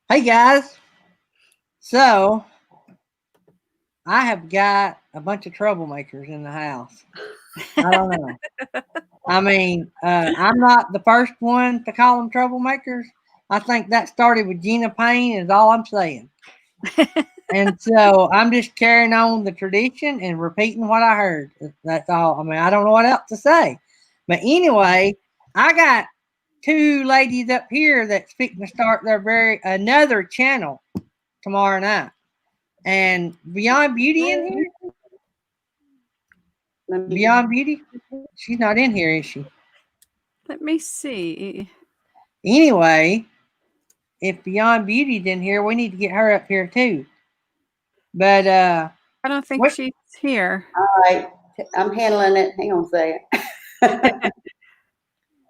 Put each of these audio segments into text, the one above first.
Hey guys, so I have got a bunch of troublemakers in the house. I don't know. I'm not the first one to call them troublemakers. I think that started with Gina Payne, is all I'm saying. And so I'm just carrying on the tradition and repeating what I heard. That's all. I don't know what else to say. But anyway, I got two ladies up here that's fixing to start their another channel tomorrow night. And Beyond Beauty in here? Beyond Beauty? She's not in here, is she? Let me see. Anyway, if Beyond Beauty's in here, we need to get her up here too. But I don't think she's here. All right. I'm handling it. Hang on a second.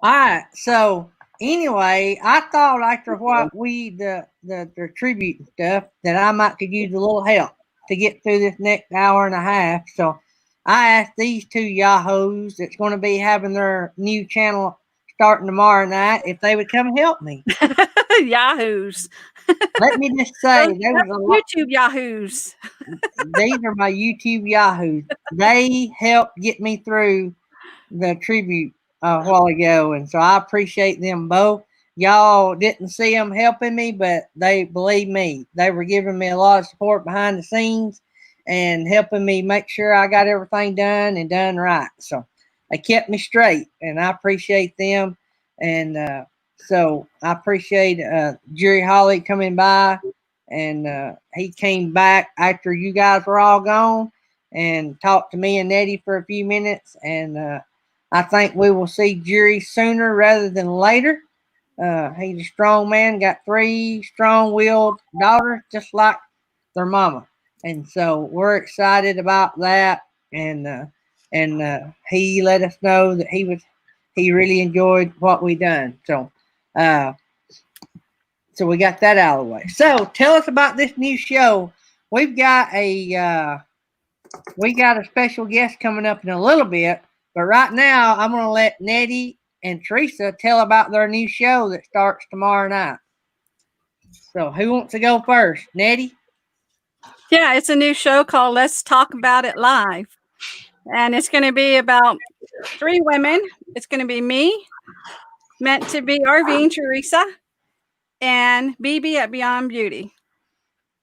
All right. So anyway, I thought after what the tribute and stuff that I might could use a little help to get through this next hour and a half. So I asked these two yahoos that's going to be having their new channel starting tomorrow night if they would come help me. Yahoos. Let me just say, there was a lot. YouTube yahoos. These are my YouTube yahoos. They helped get me through the tribute a while ago, and so I appreciate them both. Y'all didn't see them helping me, but they believe me. They were giving me a lot of support behind the scenes and helping me make sure I got everything done and done right. So they kept me straight, and I appreciate them. And so I appreciate Jerry Holly coming by, and he came back after you guys were all gone and talked to me and Nettie for a few minutes. And I think we will see Jerry sooner rather than later. He's a strong man, got 3 strong-willed daughters just like their mama. And so we're excited about that. And he let us know that he really enjoyed what we done. So we got that out of the way. So tell us about this new show. We got a special guest coming up in a little bit, but right now I'm going to let Nettie and Teresa tell about their new show that starts tomorrow night. So who wants to go first? Nettie? Yeah, it's a new show called Let's Talk About It Live. And it's going to be about 3 women. It's going to be me, meant to be RV and Teresa, and BB at Beyond Beauty.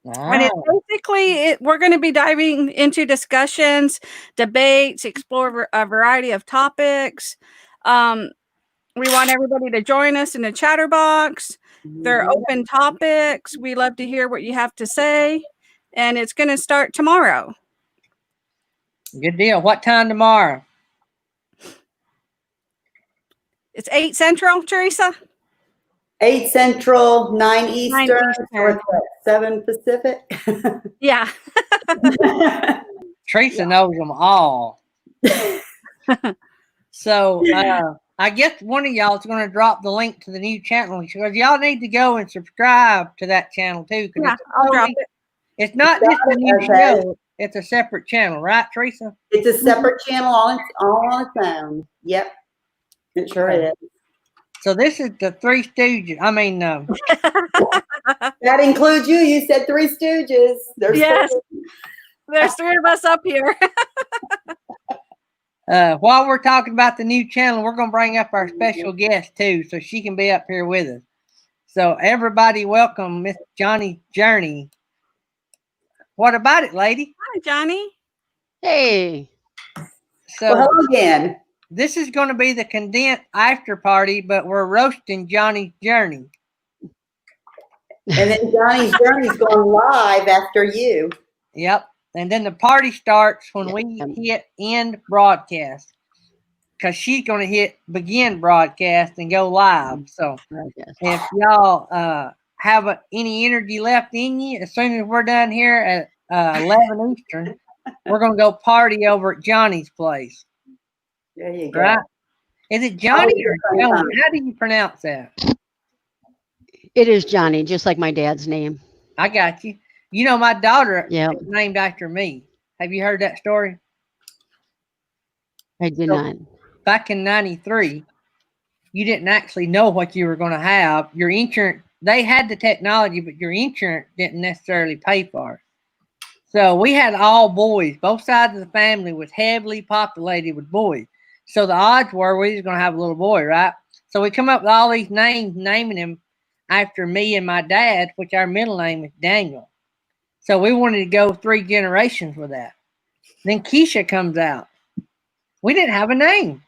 Wow. And it's basically, we're going to be diving into discussions, debates, explore a variety of topics. We want everybody to join us in the chatter box. They're open topics. We love to hear what you have to say. And it's going to start tomorrow. Good deal. What time tomorrow? It's 8 Central, Teresa. 8 Central, 9 Eastern, 7 Pacific. Yeah. Teresa knows them all. So I guess one of y'all is going to drop the link to the new channel because y'all need to go and subscribe to that channel too. Yeah, I'll drop it. It's not just a new show. It's a separate channel, right, Teresa? It's a separate channel all on its own. Yep. It sure is. So this is the Three Stooges. That includes you. You said Three Stooges. Yes. There's 3 of us up here. While we're talking about the new channel, we're going to bring up our special guest too, so she can be up here with us. So everybody welcome Miss Jonnie Journey. What about it, lady? Hi, Jonnie. Hey. So hello again. This is going to be the condensed after party, but we're roasting Jonnie's Journey. And then Jonnie's Journey's going live after you. Yep. And then the party starts when we hit end broadcast. Because she's going to hit begin broadcast and go live. So if y'all have any energy left in you, as soon as we're done here at 11 Eastern, we're going to go party over at Jonnie's place. There you go. Right? Is it Jonnie or Jonnie? How do you pronounce that? It is Jonnie, just like my dad's name. I got you. You know, my daughter is named after me. Have you heard that story? I did not. Back in '93, you didn't actually know what you were going to have. Your insurance they had the technology, but your insurance didn't necessarily pay for it. So we had all boys. Both sides of the family was heavily populated with boys. So the odds were we was going to have a little boy, right? So we come up with all these names, naming him after me and my dad, which our middle name is Daniel. So we wanted to go 3 generations with that. Then Keisha comes out. We didn't have a name.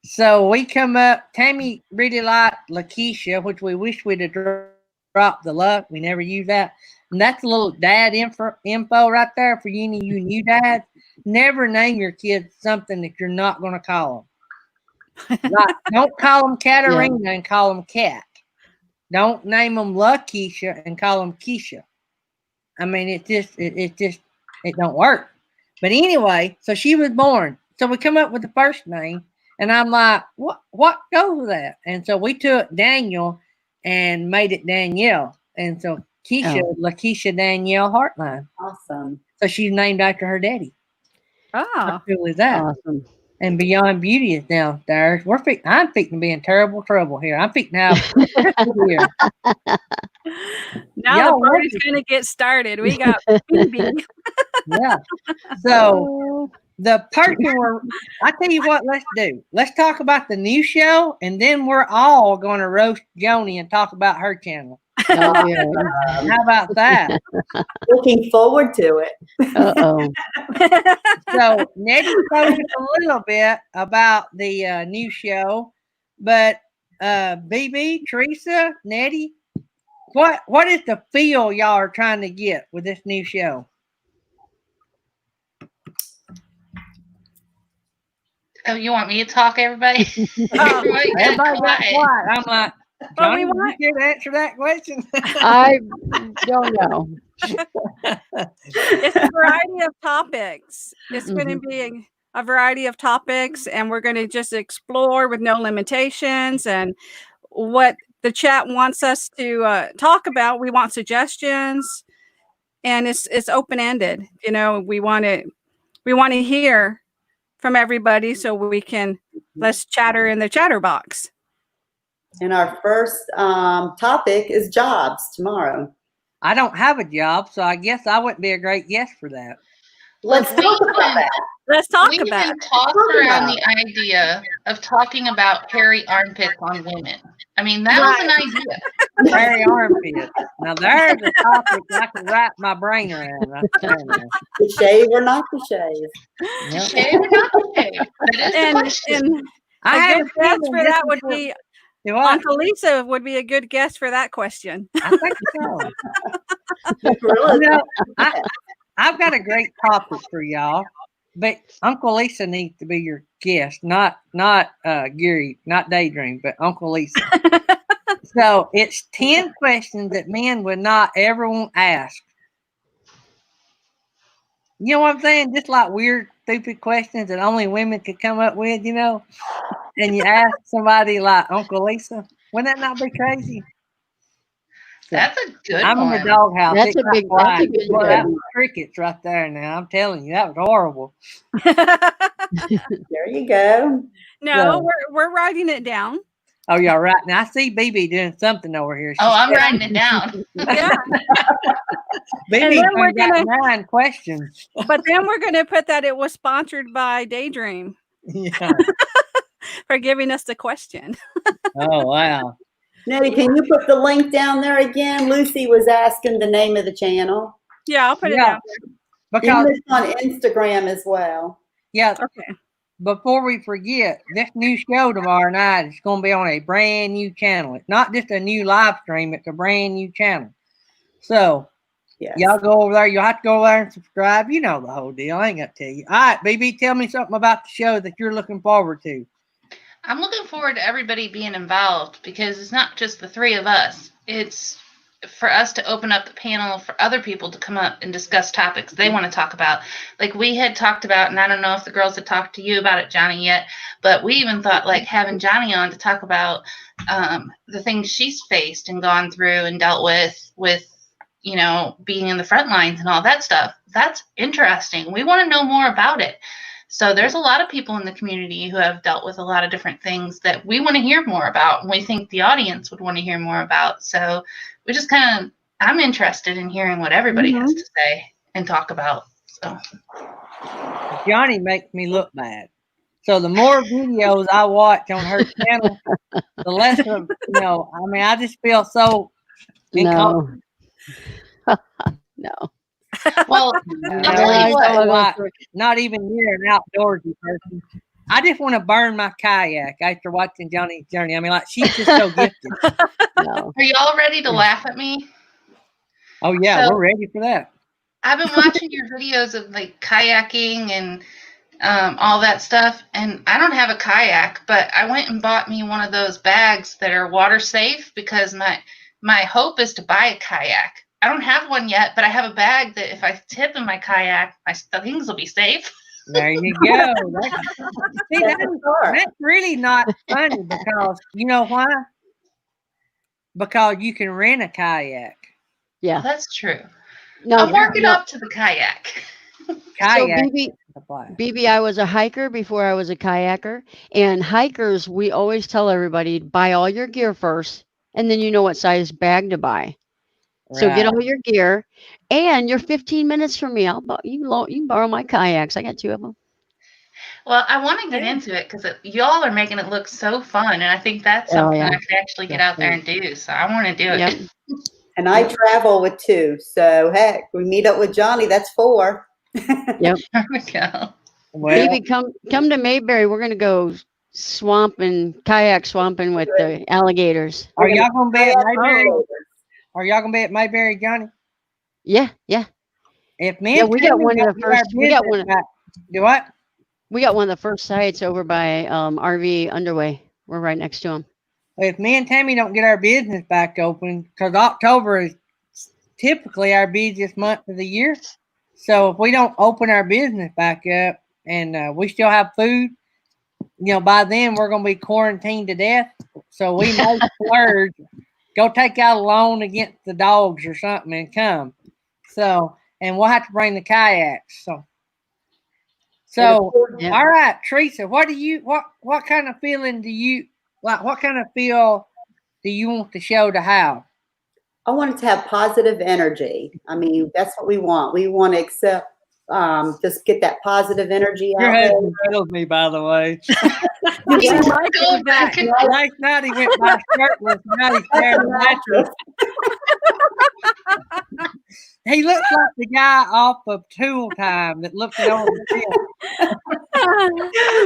So we come up, Tammy really liked Lakeisha, which we wish we'd have dropped the luck. We never used that. And that's a little dad info right there for you new dads. Never name your kids something that you're not going to call them. Like, don't call them Katarina and call them Cat. Don't name them Lakeisha and call them Keisha. I mean, it don't work. But anyway, so she was born. So we come up with the first name, and I'm like, what goes with that? And so we took Daniel and made it Danielle. And so Keisha, Lakeisha Danielle Hartline. Awesome. So she's named after her daddy. Oh, How cool is that? Awesome. And Beyond Beauty is downstairs. I'm fixing to be in terrible trouble here. I'm fixing to have here. now the party's going to get started. We got BB. Yeah. So the person I tell you what, let's do. Let's talk about the new show, and then we're all going to roast Jonnie and talk about her channel. Oh, yeah. How about that? Looking forward to it. Uh-oh. So Nettie posted a little bit about the new show, but BB, Teresa, Nettie, what is the feel y'all are trying to get with this new show? Oh, you want me to talk, everybody? Everybody got quiet. I'm like, Jonnie, well, you can answer that question. I don't know. It's a variety of topics. It's going to be a variety of topics, and we're going to just explore with no limitations and what the chat wants us to talk about. We want suggestions, and it's open-ended. You know, we want to hear from everybody so we can let's chatter in the chatterbox. And our first topic is jobs tomorrow. I don't have a job, so I guess I wouldn't be a great guest for that. Let's talk about that. Let's talk We about even it. talked around the idea of talking about hairy armpits on women. I mean, that was an idea. Hairy armpit. Now there's a topic I can wrap my brain around. To shave or not to shave? To shave or not to shave? That is the question. And a good guess for that would be Uncle Lisa would be a good guess for that question. I think so. You know, I've got a great topic for y'all, but Uncle Lisa needs to be your guest, not Gary, not Daydream, but Uncle Lisa. So it's 10 questions that men would not ever want asked. You know what I'm saying? Just like weird, stupid questions that only women could come up with, you know? And you ask somebody like Uncle Lisa, wouldn't that not be crazy? So, That's a good I'm one. in the doghouse. That's a good Well, that one. was crickets right there now. I'm telling you, that was horrible. There you go. No, we're writing it down. Oh, y'all right. Now I see BB doing something over here. Oh, I'm writing it down. Yeah. BB got 9 questions. But then we're going to put that it was sponsored by Daydream. Yeah. For giving us the question. Oh, wow. Nettie, can you put the link down there again? Lucy was asking the name of the channel. Yeah, I'll put it down there. Because it's on Instagram as well. Yeah. Okay. Before we forget, this new show tomorrow night is going to be on a brand new channel. It's not just a new live stream, it's a brand new channel. So, y'all go over there. You'll have to go over there and subscribe. You know the whole deal. I ain't got to tell you. All right, BB, tell me something about the show that you're looking forward to. I'm looking forward to everybody being involved because it's not just the 3 of us. It's for us to open up the panel for other people to come up and discuss topics they want to talk about. Like we had talked about, and I don't know if the girls had talked to you about it, Jonnie, yet, but we even thought like having Jonnie on to talk about the things she's faced and gone through and dealt with, you know, being in the front lines and all that stuff. That's interesting. We want to know more about it. So there's a lot of people in the community who have dealt with a lot of different things that we want to hear more about, and we think the audience would want to hear more about. So we just I'm interested in hearing what everybody has to say and talk about. So Jonnie makes me look bad. So the more videos I watch on her channel, the less of, I just feel so No. No. well, I'll tell you what. not even near an outdoorsy person. I just want to burn my kayak after watching Jonnie's journey. I mean, like, she's just so gifted. No. Are y'all ready to laugh at me? Oh yeah, So, we're ready for that. I've been watching your videos of like kayaking and all that stuff, and I don't have a kayak, but I went and bought me one of those bags that are water safe because my hope is to buy a kayak. I don't have one yet, but I have a bag that if I tip in my kayak, my things will be safe. There you go. That's really not funny because you know why? Because you can rent a kayak. Yeah. That's true. No, I'm working up to the kayak. Kayak. So BB, I was a hiker before I was a kayaker. And hikers, we always tell everybody, buy all your gear first, and then you know what size bag to buy. Right. So get all your gear, and you're 15 minutes from me. You can borrow my kayaks. I got 2 of them. Well, I want to get into it because y'all are making it look so fun, and I think that's something I could actually get out there and do. So I want to do it. Yep. And I travel with 2. So heck, we meet up with Jonnie. That's 4. Yep. There we go. Well, Baby, come to Mayberry. We're gonna go kayak swamping with the alligators. are y'all gonna be at Mayberry? Are y'all gonna be at Mayberry, Jonnie? Yeah. If me Yeah, and we got Tammy one of don't the get our first. We got business one. back- Do what? We got one of the first sites over by RV Underway. We're right next to them. If me and Tammy don't get our business back open, because October is typically our busiest month of the year. So if we don't open our business back up and we still have food, by then we're going to be quarantined to death. So we may splurge, go take out a loan against the dogs or something and come. So, and we'll have to bring the kayaks. So Yeah. All right, Teresa, what kind of feeling do you like? What kind of feel do you want the show to have? I want it to have positive energy. I mean, that's what we want. We want to just get that positive energy Your out there. husband kills me, by the way. Yeah. Last night he went by shirtless. Now he's staring at the mattress. He looks like the guy off of Tool Time that looks over the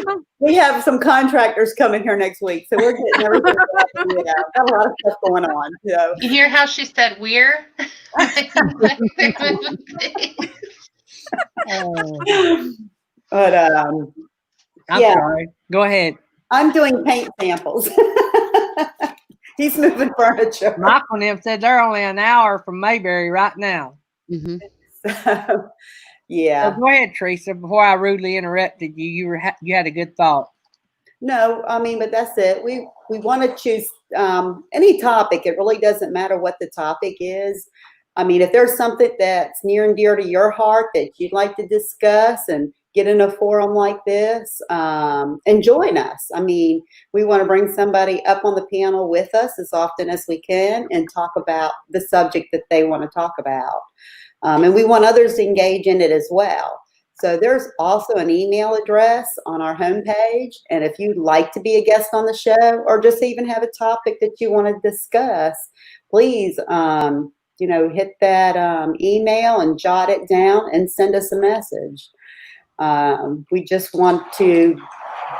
field. We have some contractors coming here next week, so we're getting everything. Yeah, got a lot of stuff going on. So. You hear how she said we're? But I'm sorry. Go ahead. I'm doing paint samples. He's moving furniture. Michael and them said they're only an hour from Mayberry right now. Mm-hmm. So, yeah. So go ahead, Teresa. Before I rudely interrupted you, you had a good thought. No, I mean, but that's it. We want to choose any topic. It really doesn't matter what the topic is. I mean, if there's something that's near and dear to your heart that you'd like to discuss and get in a forum like this, and join us. I mean, we want to bring somebody up on the panel with us as often as we can and talk about the subject that they want to talk about. And we want others to engage in it as well. So there's also an email address on our homepage. And if you'd like to be a guest on the show or just even have a topic that you want to discuss, please, hit that email and jot it down and send us a message. We just want to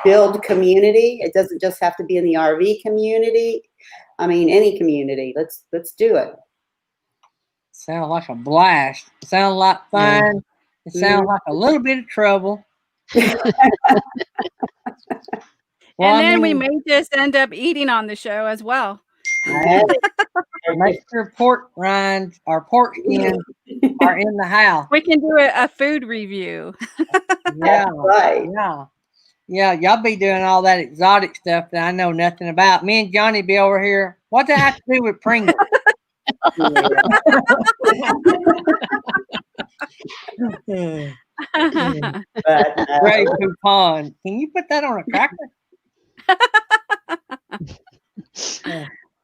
build community. It doesn't just have to be in the RV community. I mean, any community. Let's do it. Sounds like a blast. It sounds like fun. Yeah. It sounds like a little bit of trouble. We may just end up eating on the show as well. Make sure pork rinds or pork skins are in the house. We can do a food review. Yeah, right. Yeah, y'all be doing all that exotic stuff that I know nothing about. Me and Jonnie be over here. What does that have to do with Pringles? But Gray coupon. Can you put that on a cracker?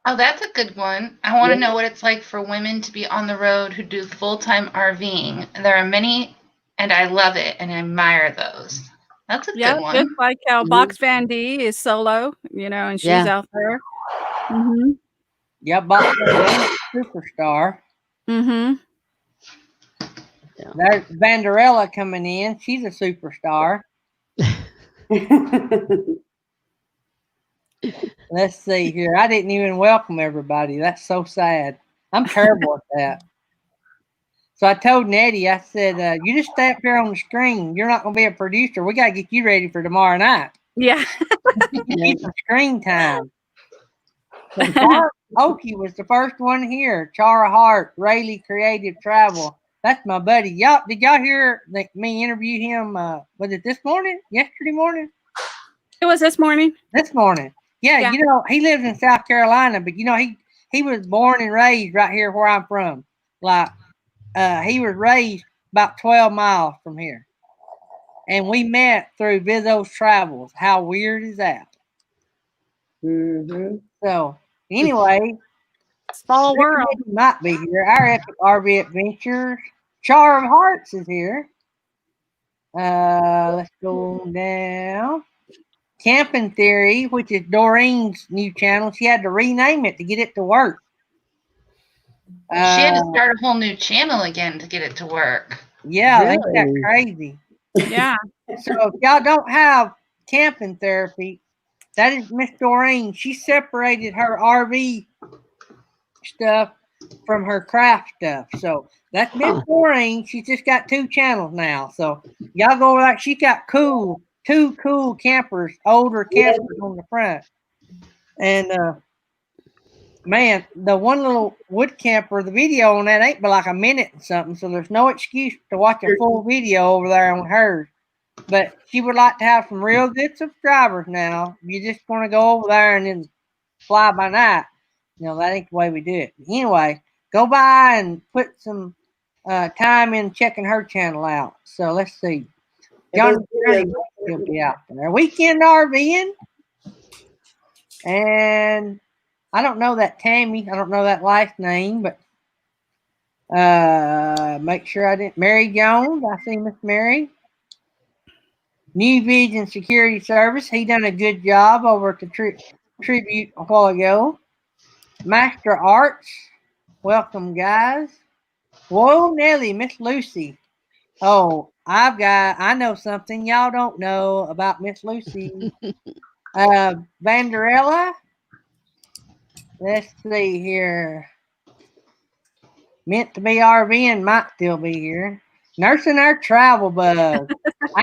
Oh, that's a good one. I want to know what it's like for women to be on the road who do full-time RVing. There are many, and I love it and I admire those. That's a Yeah, good one. just like how Box Van D is solo, and she's Yeah. out there. Mm-hmm. Yeah, Bob superstar. Mm-hmm. There's Vanderella coming in. She's a superstar. Let's see here. I didn't even welcome everybody. That's so sad. I'm terrible at that. So I told Nettie, I said, you just stay up here on the screen. You're not going to be a producer. We got to get you ready for tomorrow night. Yeah. Keep some screen time. So Clark Okie was the first one here. Chara Hart, Rayleigh Creative Travel. That's my buddy. Did y'all hear me interview him? Was it this morning? Yesterday morning? It was this morning. This morning. Yeah, Yeah. he lives in South Carolina, but he was born and raised right here where I'm from. Like, he was raised about 12 miles from here. And we met through Vizzo's Travels. How weird is that? Mm-hmm. So, anyway, Small world. might be here. Our Epic RV Adventures. Char of Hearts is here. Let's go down. Camping Theory, which is Doreen's new channel. She had to rename it to get it to work. She had to start a whole new channel again to get it to work. Yeah, Really? ain't that crazy? Yeah. So if y'all don't have Camping Therapy, that is Miss Doreen. She separated her RV stuff from her craft stuff. So that's Miss Doreen. She's just got 2 channels now. So y'all go like she got two cool campers, older campers on the front. And man, the one little wood camper, the video on that ain't but like a minute and something. So there's no excuse to watch a full video over there on hers. But she would like to have some real good subscribers now. You just want to go over there and then fly by night. That ain't the way we do it. Anyway, go by and put some time in checking her channel out. So let's see. Jonnie will be out there. Weekend RVing. And I don't know that Tammy. I don't know that last name, but make sure I didn't. Mary Jones. I see Miss Mary. New Vision Security Service. He done a good job over at the Tribute a while ago. Master Arts. Welcome, guys. Whoa, Nelly, Miss Lucy. Oh, I know something y'all don't know about Miss Lucy. Vanderella. Let's see here. Meant to be RVing might still be here. Nursing Our Travel Bug.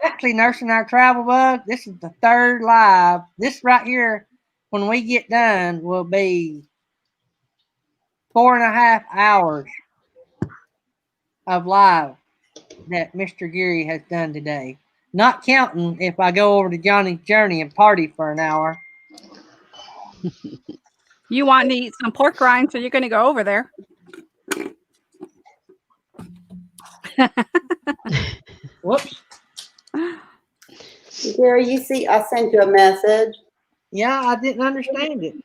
Actually, Nursing Our Travel Bug, this is the 3rd live. This right here, when we get done, will be 4.5 hours of live that Mr. Geary has done today. Not counting if I go over to Johnny's Journey and party for an hour. You want to eat some pork rinds, so you're going to go over there. Whoops. Gary, you see, I sent you a message. Yeah, I didn't understand it.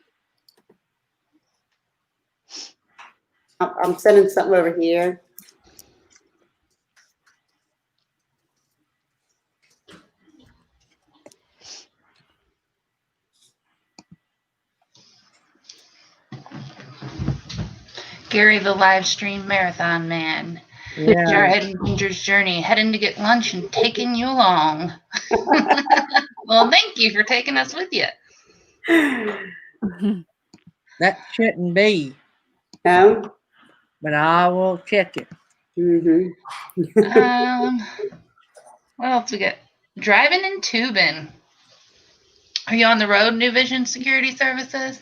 I'm sending something over here. Gary, the live stream marathon man. Yeah. Jarhead and Ginger's Journey, heading to get lunch and taking you along. Well, thank you for taking us with you. That shouldn't be. No? But I will check it. Mm-hmm. What else we got? Driving and tubing. Are you on the road, New Vision Security Services?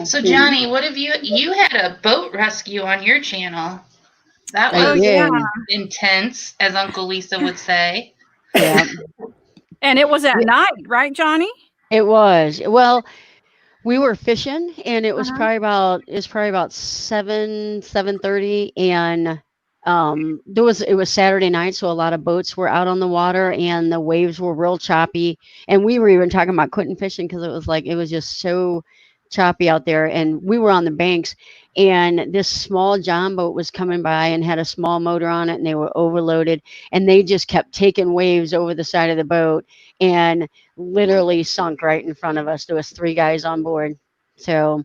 So Jonnie, what have you had a boat rescue on your channel? That was intense, as Uncle Lisa would say. Yeah. And it was at night, right, Johnny? It was. Well, we were fishing and it was Uh-huh. probably about 7:30, and it was Saturday night, so a lot of boats were out on the water and the waves were real choppy, and we were even talking about quitting fishing because it was just so choppy out there, and we were on the banks, and this small john boat was coming by and had a small motor on it, and they were overloaded, and they just kept taking waves over the side of the boat and literally sunk right in front of us. There was 3 guys on board. So,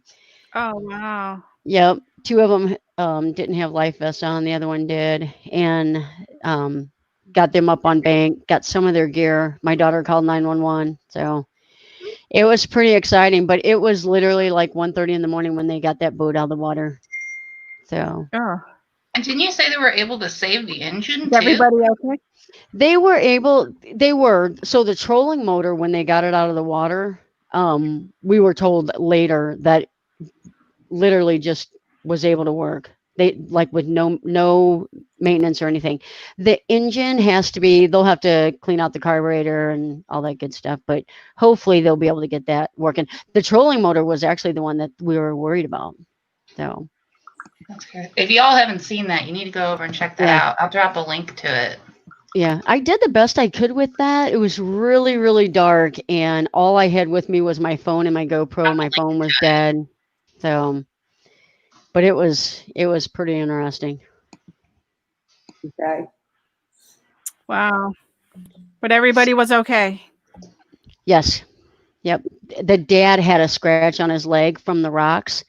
Oh, wow. yep, 2 of them didn't have life vests on, the other one did, and um, got them up on bank, got some of their gear. My daughter called 911. So it was pretty exciting, but it was literally like 1:30 in the morning when they got that boat out of the water. So Oh. And didn't you say they were able to save the engine Is too? everybody okay? so the trolling motor, when they got it out of the water, we were told later that literally just was able to work. They like with no maintenance or anything. The engine has to be, they'll have to clean out the carburetor and all that good stuff, but hopefully they'll be able to get that working. The trolling motor was actually the one that we were worried about. So That's good. If y'all haven't seen that, you need to go over and check that Yeah. out. I'll drop a link to it. yeah, I did the best I could with that. It was really, really dark, and all I had with me was my phone and my GoPro. My phone was dead. So, but it was pretty interesting. Okay. Wow. But everybody was okay. Yes. Yep. The dad had a scratch on his leg from the rocks,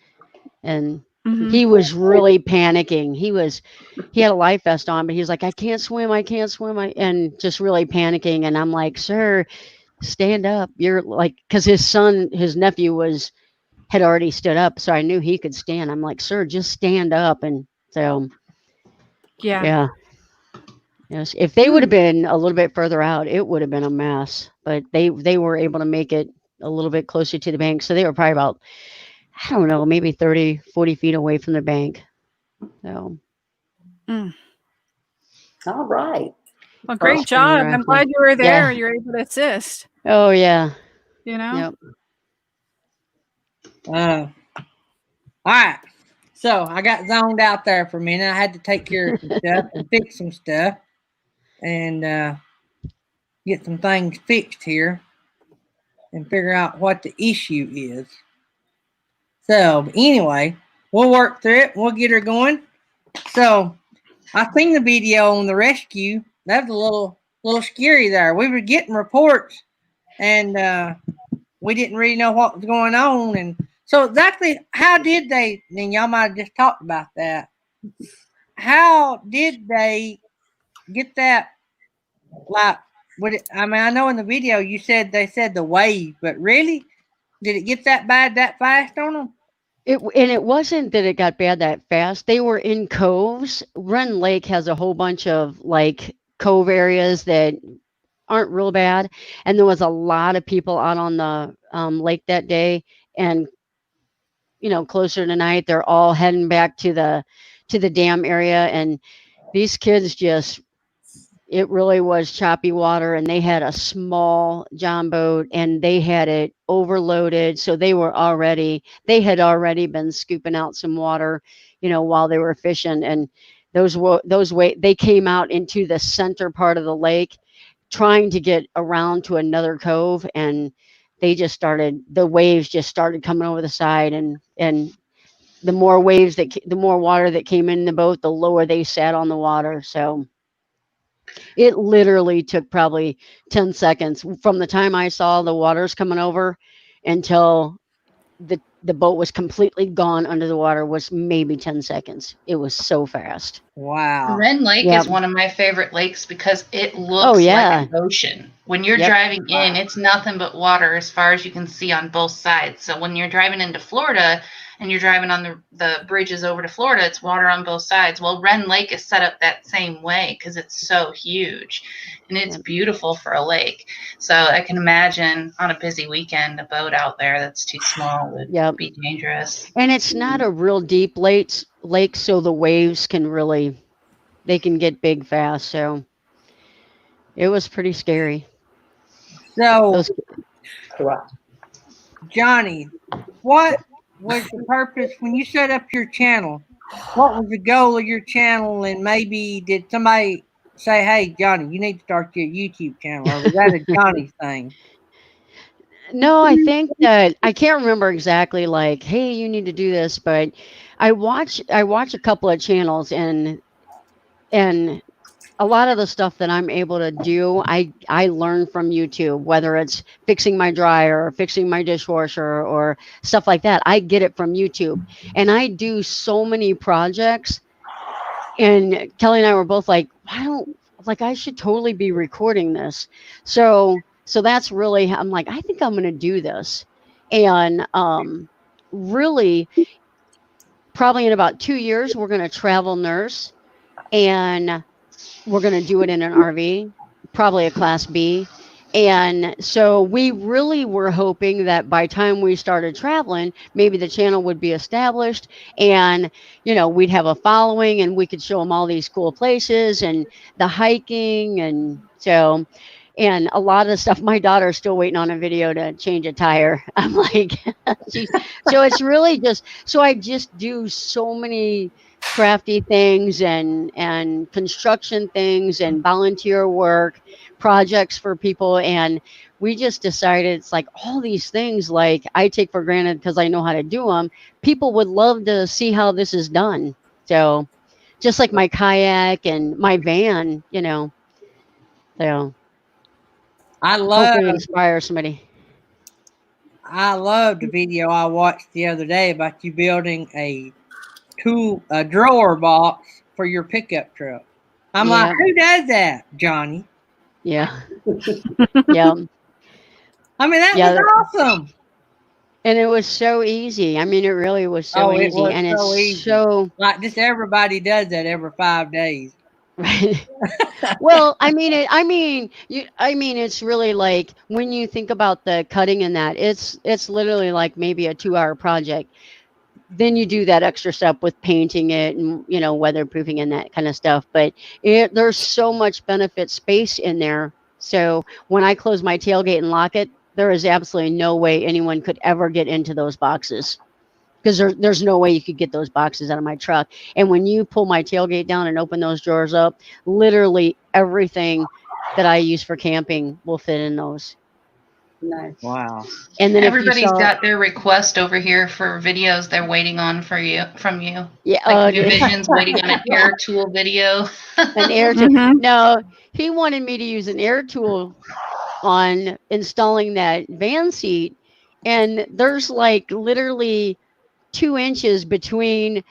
and Mhm. he was really panicking. He had a life vest on, but he was like, I can't swim, and just really panicking. And I'm like, sir, stand up. You're like, because his nephew had already stood up, so I knew he could stand. I'm like, sir, just stand up. And so, Yeah. yeah. Yes, if they would have been a little bit further out, it would have been a mess. But they were able to make it a little bit closer to the bank. So they were probably about, I don't know, maybe 30, 40 feet away from the bank. So Mm. All right. Well, it great was pretty job. I'm interesting. glad you were there. Yeah. You're able to assist, Oh yeah. you know? Yep. All right. So I got zoned out there for a minute. I had to take care of some stuff and fix some stuff and get some things fixed here and figure out what the issue is. So anyway, we'll work through it. We'll get her going. So I seen the video on the rescue. That was a little scary there. We were getting reports and we didn't really know what was going on. And so exactly how did they, and y'all might have just talked about that. How did they get that? Like, I mean, I know in the video they said the wave, but really, did it get that bad that fast on them? It wasn't that it got bad that fast. They were in coves. Run Lake has a whole bunch of like cove areas that aren't real bad, and there was a lot of people out on the lake that day. And closer to night, they're all heading back to the dam area, and these kids just, it really was choppy water, and they had a small john boat and they had it overloaded, so they had already been scooping out some water, while they were fishing, and they came out into the center part of the lake trying to get around to another cove, and the waves just started coming over the side, and the more water that came in the boat, the lower they sat on the water. So it literally took probably 10 seconds from the time I saw the waters coming over until the boat was completely gone under the water, was maybe 10 seconds. It was so fast. Wow. Ren Lake Yep. is one of my favorite lakes because it looks Oh, yeah. like an ocean. When you're Yep. driving in, it's nothing but water as far as you can see on both sides. So when you're driving into Florida and you're driving on the bridges over to Florida, it's water on both sides. Well, Ren Lake is set up that same way because it's so huge and it's Yep. beautiful for a lake. So I can imagine on a busy weekend, a boat out there that's too small would Yep. be dangerous. And it's not a real deep lake, so the waves they can get big fast. So it was pretty scary. So, Those, Johnny, what was the purpose when you set up your channel? What was the goal of your channel? And maybe did somebody say, "Hey, Johnny, you need to start your YouTube channel," or was that a Johnny thing? no, I think that I can't remember exactly like, hey, you need to do this, but I watch a couple of channels and a lot of the stuff that I'm able to do, I learn from YouTube, whether it's fixing my dryer or fixing my dishwasher or stuff like that. I get it from YouTube. And I do so many projects, and Kelly and I were both like, why don't like I should totally be recording this. So that's really I'm like, I think I'm going to do this. And really probably in about 2 years we're going to travel nurse, and we're going to do it in an RV, probably a class B. And so we really were hoping that by time we started traveling, maybe the channel would be established, and we'd have a following and we could show them all these cool places and the hiking. And a lot of the stuff, my daughter's still waiting on a video to change a tire. I'm like, so it's really just, so I just do so many crafty things and construction things and volunteer work projects for people. And we just decided it's like all these things like I take for granted because I know how to do them. People would love to see how this is done. So just like my kayak and my van, so I love hopefully inspire somebody. I love the video I watched the other day about you building a drawer box for your pickup truck. I'm like, Yeah, who does that, Johnny? yeah, yeah, I mean, that yeah. was awesome. And it was so easy. I mean, it really was so Oh, it easy. was And it's so easy. so Like just everybody does that every 5 days. right. Well, it's really like when you think about the cutting and that, it's literally like maybe a 2-hour project. Then you do that extra step with painting it and weatherproofing and that kind of stuff. But there's so much benefit space in there. So when I close my tailgate and lock it, there is absolutely no way anyone could ever get into those boxes, because there's no way you could get those boxes out of my truck. And when you pull my tailgate down and open those drawers up, literally everything that I use for camping will fit in those. Nice. Wow. And then if you Everybody's saw, got their request over here for videos they're waiting on from you. yeah, Like New Vision's waiting on an air tool video. an air tool. Mhm. No, he wanted me to use an air tool on installing that van seat, and there's like literally 2 inches between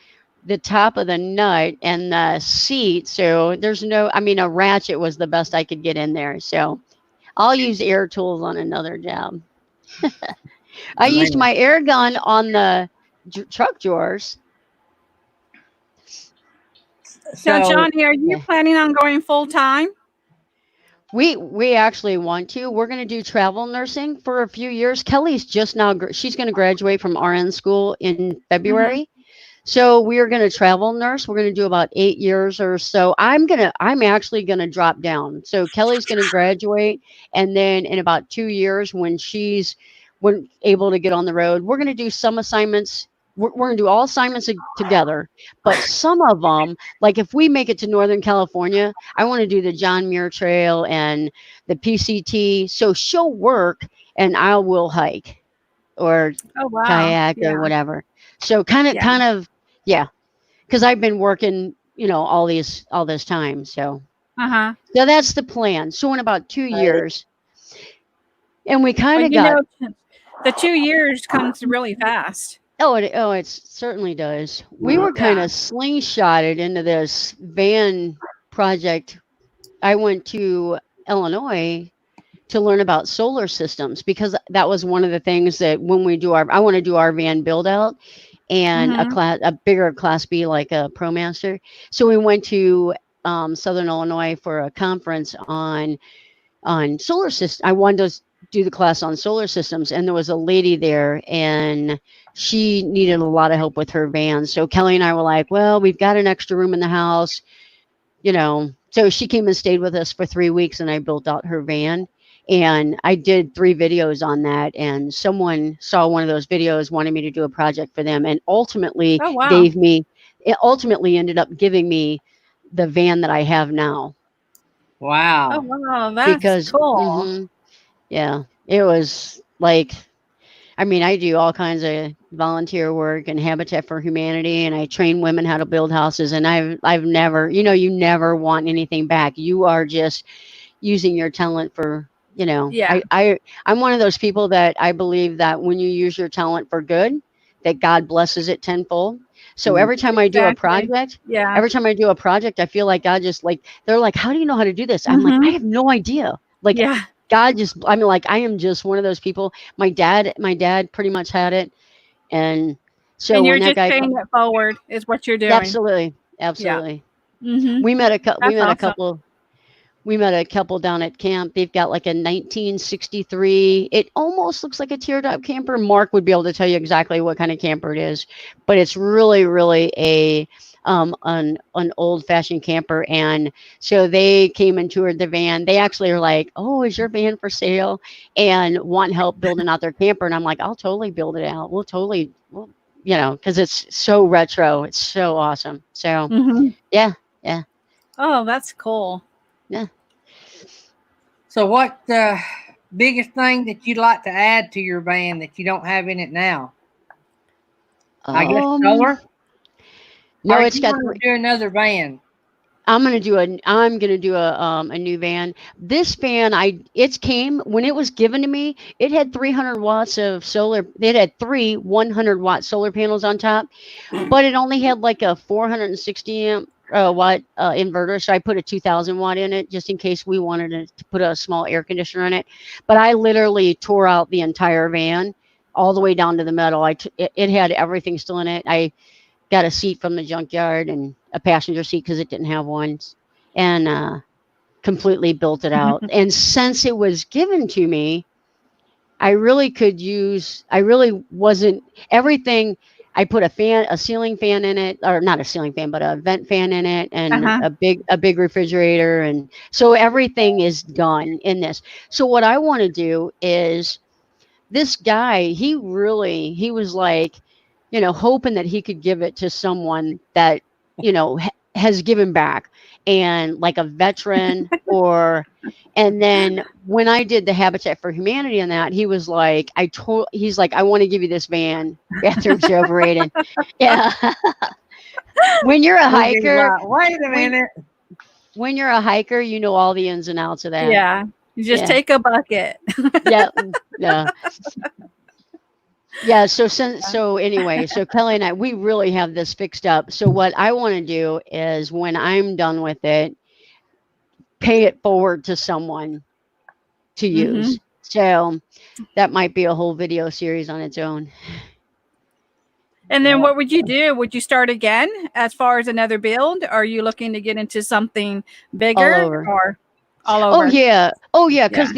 the top of the nut and the seat. So there's no, I mean, a ratchet was the best I could get in there. So I'll use air tools on another job. I used Man. my air gun on the truck drawers. Now, So Johnny, are you Yeah. planning on going full time? We actually want to. We're going to do travel nursing for a few years. Kelly's just now, she's going to graduate from RN school in February. So we are going to travel nurse. We're going to do about 8 years or so. I'm actually going to drop down. So Kelly's going to graduate, and then in about 2 years, when able to get on the road, we're going to do some assignments. We're going to do all assignments together, but some of them, like if we make it to Northern California, I want to do the John Muir Trail and the PCT. So she'll work and I will hike or Oh, wow. kayak Yeah. or whatever. So kind Yeah. of, yeah, because I've been working, all this time. So Uh-huh. that's the plan. So in about 2 Right. years, and we kind Well, of got, the 2 years comes really fast. it certainly does. We were kind Yeah. of slingshotted into this van project. I went to Illinois to learn about solar systems, because that was one of the things that when we do I want to do our van build out and a bigger class B, like a ProMaster. So we went to Southern Illinois for a conference on solar system. I wanted to do the class on solar systems, and there was a lady there, and she needed a lot of help with her van. So Kelly and I were like, well, we've got an extra room in the house, So she came and stayed with us for 3 weeks, and I built out her van. And I did 3 videos on that, and someone saw one of those videos, wanted me to do a project for them, and ultimately Oh, wow. gave me, it ultimately ended up giving me the van that I have now. Oh, Wow. wow. That's Because, cool. yeah, it was like, I mean, I do all kinds of volunteer work and Habitat for Humanity, and I train women how to build houses. And I've never, you never want anything back. You are just using your talent for, Yeah. I'm one of those people that I believe that when you use your talent for good, that God blesses it tenfold. So Mm. every time I do a Exactly. project, Yeah. I feel like God just like, they're like, how do you know how to do this? I'm like, I Mhm. have no idea. Like, Yeah. God just, I mean, like, I am just one of those people. My dad pretty much had it. And so And when you're that just guy, paying it forward is what you're doing. absolutely, Yeah. absolutely. Mhm. We met a, cou- we That's met a awesome. couple, we met a couple down at camp. They've got like a 1963. It almost looks like a teardrop camper. Mark would be able to tell you exactly what kind of camper it is, but it's really, really an old fashioned camper. And so they came and toured the van. They actually are like, "Oh, is your van for sale?" and want help building out their camper. And I'm like, "I'll totally build it out. Because it's so retro. It's so awesome." So Mhm. yeah, yeah, Oh, that's cool. yeah. So, what the biggest thing that you'd like to add to your van that you don't have in it now? I guess Um. solar. No, Or it's you got want to do another van? I'm gonna do a new van. This van, it came when it was given to me, it had 300 watts of solar. It had 3 100-watt solar panels on top, but it only had like a 460 amp watt inverter. So I put a 2000-watt in it just in case we wanted to put a small air conditioner in it. But I literally tore out the entire van all the way down to the metal. It had everything still in it. I got a seat from the junkyard and a passenger seat because it didn't have one, and completely built it out. And since it was given to me, I really wasn't everything. I put a ceiling fan in it, or not a ceiling fan, but a vent fan in it, and Uh-huh. a big refrigerator, and so everything is done in this. So what I want to do is, this guy, he was like, hoping that he could give it to someone that, has given back, and like a veteran, and then when I did the Habitat for Humanity on that, he was like, he's like, I want to give you this van. Bathrooms are overrated. Yeah. When you're a We'll be hiker, like, wait a when, minute. when you're a hiker, you know all the ins and outs of that. Yeah. You just Yeah. take a bucket. Yeah. Yeah. Yeah, so anyway, so Kelly and I, we really have this fixed up. So what I want to do is, when I'm done with it, pay it forward to someone to Mhm. use. So that might be a whole video series on its own. And then Yeah. what would you do? Would you start again as far as another build? Or are you looking to get into something All bigger over. or all Oh over? yeah. Oh yeah, Yeah. because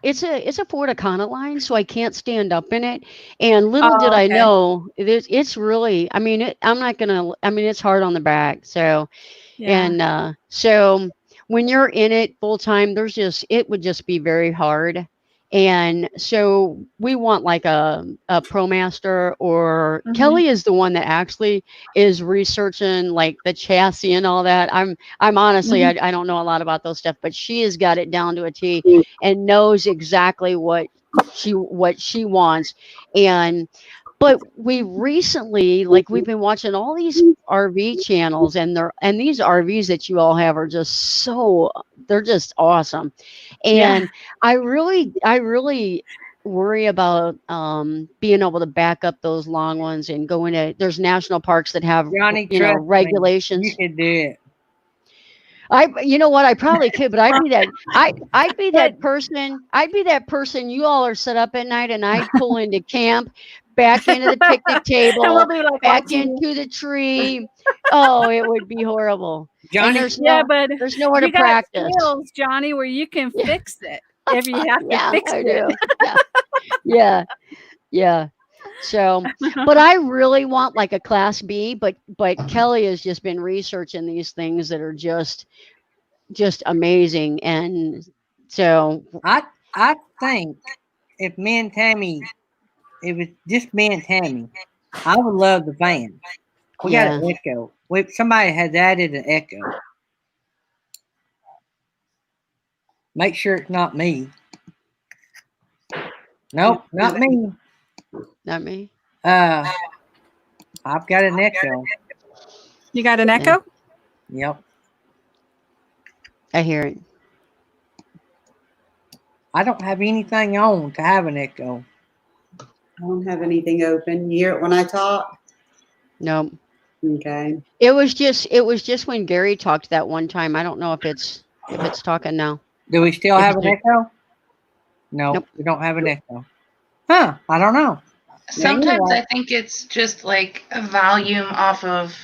it's a Ford Econoline, so I can't stand up in it. And little did Oh, I okay. know, it's really, I mean, it's hard on the back. So, Yeah. and so when you're in it full time, it would just be very hard. And so we want like a ProMaster, or Mhm. Kelly is the one that actually is researching like the chassis and all that. I'm honestly, Mhm. I don't know a lot about those stuff, but she has got it down to a T and knows exactly what she wants. And but we recently, like, we've been watching all these RV channels, and these RVs that you all have are they're just awesome. Yeah. And I really worry about being able to back up those long ones and go into, there's national parks that have, Johnny, trust me. You regulations. can do it. You know what? I probably could, but I'd be But that person. I'd be that person. You all are set up at night, and I'd pull into camp, back into the picnic and we'll table, be like back watching you. into the tree. Oh, it would be horrible. And Johnny, Yeah, but there's nowhere to you got practice. skills, Johnny, where you can Yeah, fix it if you have to yeah, fix I it. do. Yeah, yeah, yeah. So, but I really want like a class B, but Kelly has just been researching these things that are just amazing. And so I I think if me and Tammy, it was just me and Tammy, I would love the van. We got Yeah. an echo. Somebody has added an echo. Make sure it's not me. Nope, not me. Not me. Uh, I've got an echo. You got an Yeah. echo? Yep. I hear it. I don't have anything on to have an echo. I don't have anything open. You hear it when I talk? No. Okay. It was just when Gary talked that one time. I don't know if it's talking now. Do we still It have was an just, echo? No, nope. we don't have an echo. Huh, I don't know. Sometimes Anyway. I think it's just like a volume off of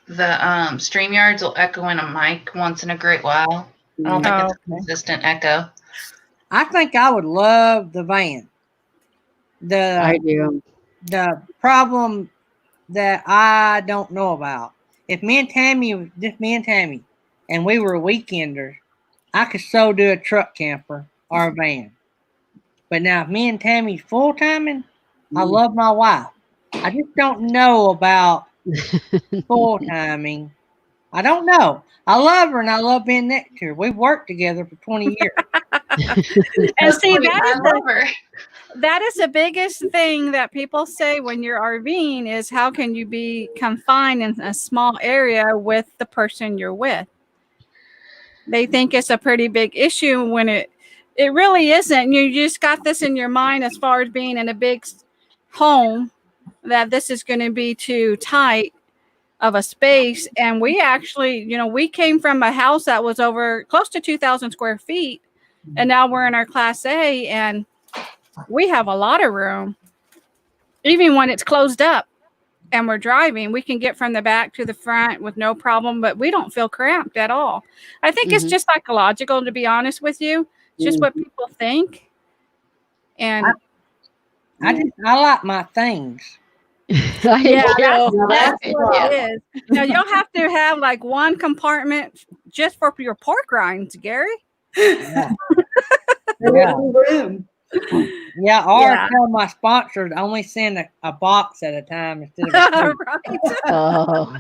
the StreamYards will echo in a mic once in a great while. I don't think Oh, it's a okay. consistent echo. I think I would love the van. I The do. the problem that I don't know about. If me and Tammy, just me and Tammy, and we were weekenders, I could so do a truck camper or a van. But now, if me and Tammy's full timing, I love my wife. I just don't know about full timing. I don't know. I love her and I love being next to her. We've worked together for 20 years. And see, Wait, I love her. that is the biggest thing that people say when you're RVing is how can you be confined in a small area with the person you're with? They think it's a pretty big issue when it really isn't. You just got this in your mind as far as being in a big home that this is going to be too tight of a space. And we actually, we came from a house that was over close to 2,000 square feet, and now we're in our Class A, and we have a lot of room. Even when it's closed up and we're driving, we can get from the back to the front with no problem, but we don't feel cramped at all. I think it's Mhm. just psychological, to be honest with you. It's just what people think. And I like my things. I yeah, do. that's That's what right. it is. Now you'll have to have like one compartment just for your pork rinds, Gary. Yeah. Yeah. Yeah. Yeah, or Yeah. tell my sponsor to only send a box at a time instead of a case. Right. Oh.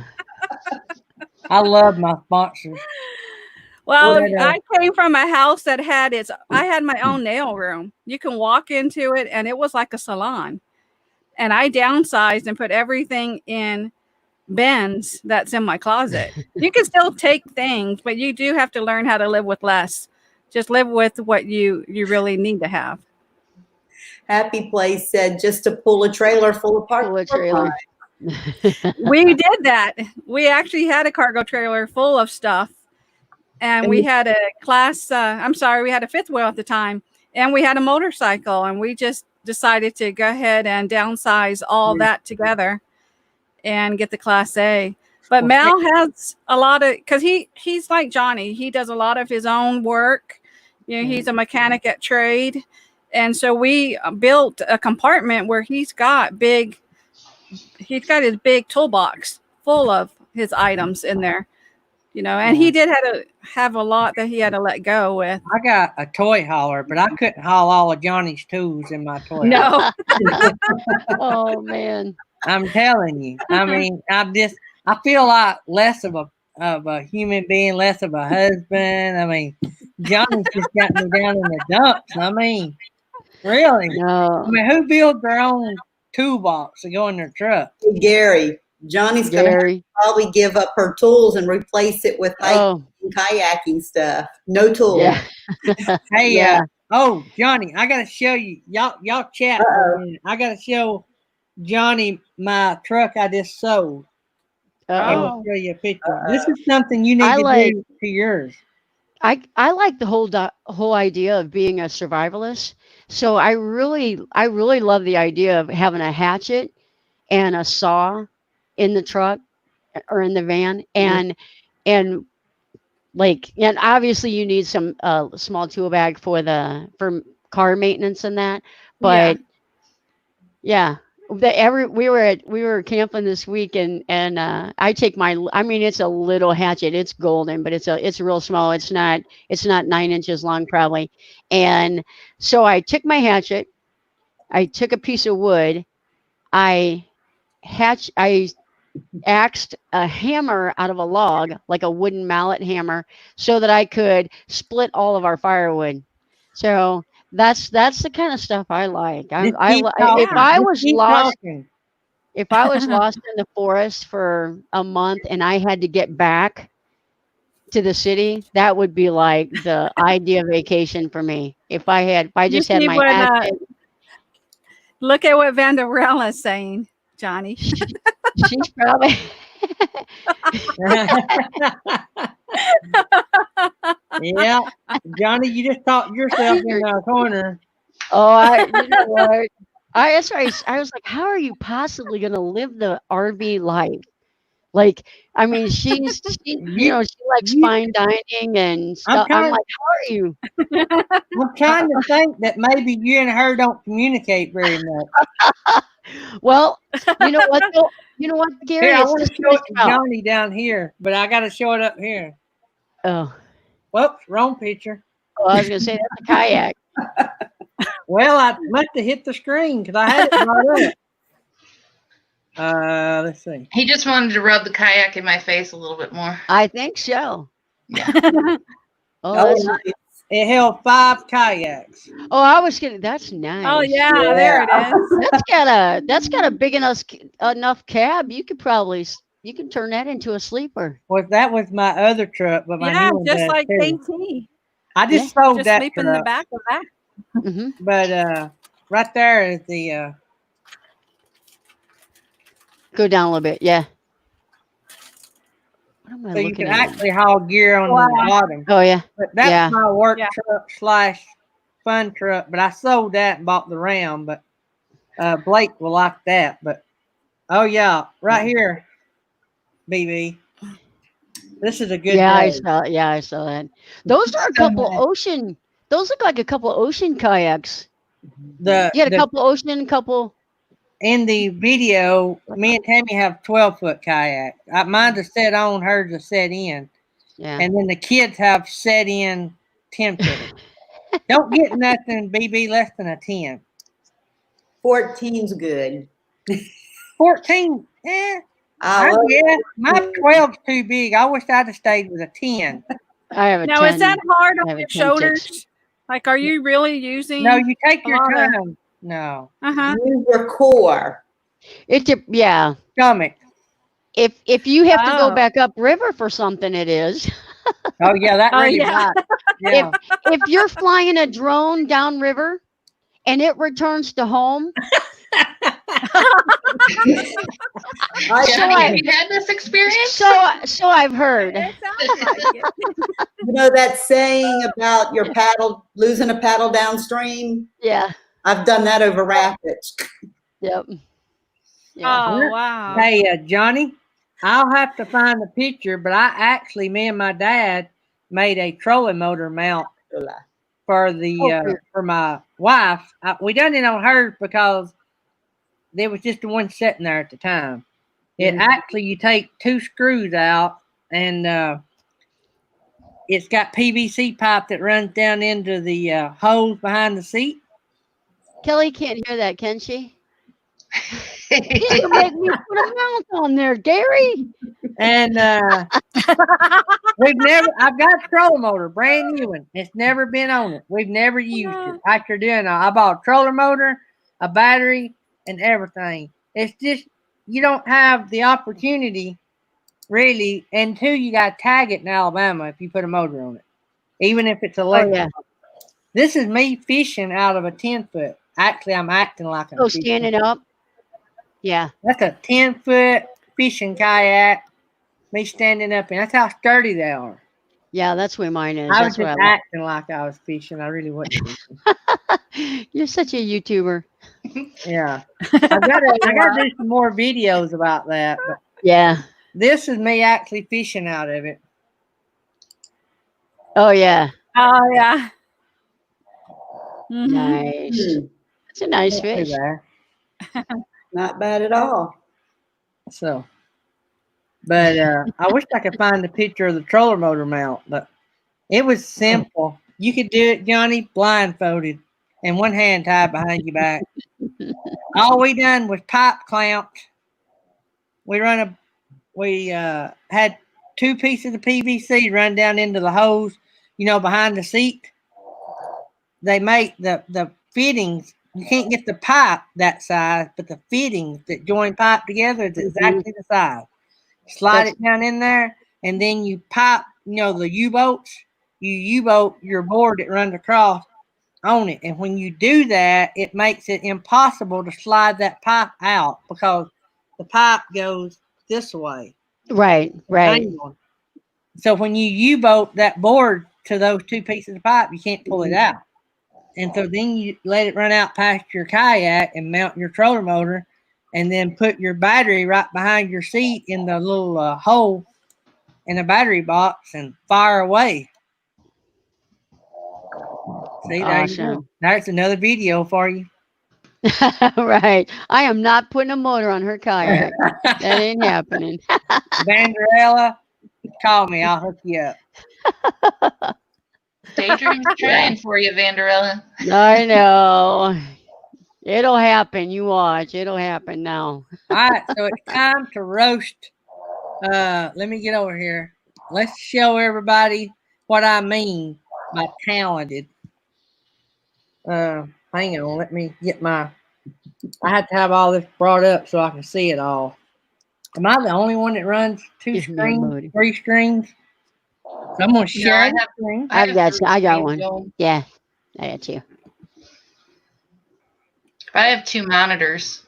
I love my sponsors. Well, But, I came from a house that I had my own nail room. You can walk into it and it was like a salon. And I downsized and put everything in bins that's in my closet. You can still take things, but you do have to learn how to live with less. Just live with what you really need to have. Happy Place said just to pull a trailer full of Pull a trailer. We did that. We actually had a cargo trailer full of stuff, and we had a we had a fifth wheel at the time, and we had a motorcycle, and we just decided to go ahead and downsize all that together and get the Class A. But well, Mal has a lot of, because he's like Jonnie. He does a lot of his own work. He's a mechanic at trade. And so we built a compartment where he's got his big toolbox full of his items in there, and he did have a lot that he had to let go with. I got a toy hauler, but I couldn't haul all of Johnny's tools in my toy hauler. No, Oh man. I'm telling you. I mean, I feel like less of a human being, less of a husband. I mean, Johnny's just got me down in the dumps. I mean, really. I No. mean, who builds their own toolbox to go in their truck? Hey, Gary, Johnny's going to Gary. probably give up her tools and replace it with Oh. kayaking stuff. No tools. Yeah. Hey, Yeah. Johnny, I gotta show you. Y'all chat for a minute. I gotta show Johnny my truck I just sold. I'm Uh-oh. gonna show you a picture. This is something you need I to like- do to yours. I like the whole idea of being a survivalist. So I really love the idea of having a hatchet and a saw in the truck or in the van, and obviously you need some small tool bag for car maintenance and that. But yeah, we were camping this week, and I take my, I mean, it's a little hatchet. It's golden, but it's real small. It's not 9 inches long probably. And so I took my hatchet. I took a piece of wood. I axed a hammer out of a log, like a wooden mallet hammer, so that I could split all of our firewood. So that's the kind of stuff I like. Just keep If talking. I Just was keep lost, talking. if I was lost in the forest for a month and I had to get back to the city, that would be like the idea vacation for me. If I You just had my would hatchet, look at what Vanderella's saying, Johnny. she's probably. Yeah, Johnny, you just talked yourself in a corner. Oh, you know what? That's right. I was like, how are you possibly going to live the RV life? Like, I mean, she You, she likes you. fine dining and I'm stuff. I'm trying. like, how are you? I'm trying to think that maybe you and her don't communicate very much. Well, you know what, though? You know what, Gary? Here, I It's want this to show way it to about. Johnny down here, but I got to show it up here. Oh, Whoops, wrong picture. I was going to say that's a kayak. Well, I must have hit the screen because I had it brought up. Let's see. He just wanted to rub the kayak in my face a little bit more. I think so. Yeah. Oh, that's nice. It held 5 kayaks. Oh, I was kidding. That's nice. Oh yeah, there it is. That's got a big enough cab. You can turn that into a sleeper. Well, that was my other truck, but my Yeah, new one just does like too. KT. I just sold Just that sleep in the truck, back of that. Hmm. but right there is the. Go down a little bit. Yeah. What am I So you looking can at? actually haul gear on Wow. the bottom. Oh yeah. But that's Yeah. my work Yeah. truck / fun truck. But I sold that and bought the Ram. But Blake will like that. But oh yeah, right here, BB. This is a good Yeah, I day. saw. Yeah, I saw that. Those are a couple ocean. Those look like a couple ocean kayaks. The You had a couple ocean, couple. in the video, me and Tammy have 12-foot kayak. Mine's a set on, hers a set in, Yeah. and then the kids have set in 10-foot. Don't get nothing, BB, less than a 10. 14's good. 14, I love yeah, my 12's too big. I wish I'd have stayed with a 10. I have a Now, 10. is that hard I on have a your 10-6. shoulders? Like, are you really using? No, you take a your lot of- time. No, use your core. Yeah. stomach. If you have to go Oh. back up river for something, it is. Oh yeah, that Oh, really yeah. rocked. Yeah. If you're flying a drone down river and it returns to home, Johnny, have you had this experience? so I've heard. It sounds like it. You know that saying about your paddle, losing a paddle downstream? Yeah. I've done that over rapids. Yep. Yeah. Oh wow. Hey, Johnny, I'll have to find the picture, but me and my dad made a trolling motor mount for the for my wife. We done it on hers because there was just the one sitting there at the time. It actually, you take 2 screws out, and it's got PVC pipe that runs down into the hose behind the seat. Kelly can't hear that, can she? You make me put a mount on there, Gary. And I've got a trolling motor, brand new one. It's never been on it. We've never used it. After doing I bought a trolling motor, a battery, and everything. It's just, you don't have the opportunity, really. And 2, you got to tag it in Alabama if you put a motor on it, even if it's electric. Oh, yeah. This is me fishing out of a 10-foot. Actually, I'm acting like I'm fishing. Standing up. Yeah. That's a 10-foot fishing kayak. Me standing up, and that's how sturdy they are. Yeah, that's where mine is. I That's was what just I acting like I was fishing. I really wasn't fishing. like. You're such a YouTuber. Yeah, I gotta do some more videos about that. But Yeah. this is me actually fishing out of it. Oh yeah. Oh yeah. Mhm. Nice. That's a nice fish. There. Not bad at all. So, but I wish I could find a picture of the trolling motor mount, but it was simple. You could do it, Johnny, blindfolded and one hand tied behind your back. All we done was pipe clamps. We had two pieces of PVC run down into the hose, behind the seat. They make the fittings. You can't get the pipe that size, but the fittings that join pipe together is exactly the size. Slide it down in there, and then you pipe, the U-bolts. You U-bolt your board that runs across on it. And when you do that, it makes it impossible to slide that pipe out because the pipe goes this way. Right. Angle. So when you U-bolt that board to those two pieces of pipe, you can't pull it out. And so then you let it run out past your kayak and mount your trolling motor, and then put your battery right behind your seat in the little hole in the battery box and fire away. See, there you go. Awesome. There's another video for you. Right. I am not putting a motor on her kayak. That ain't happening. Vanderella, call me. I'll hook you up. Daydream's trying for you, Vanderella. I know. It'll happen. You watch. It'll happen now. All right, so it's time to roast. Let me get over here. Let's show everybody what I mean by talented. Hang on, let me get my. I have to have all this brought up so I can see it all. Am I the only one that runs two screens, three screens? So I'm gonna share the screen. I got one. Yeah, I got you. I have two monitors.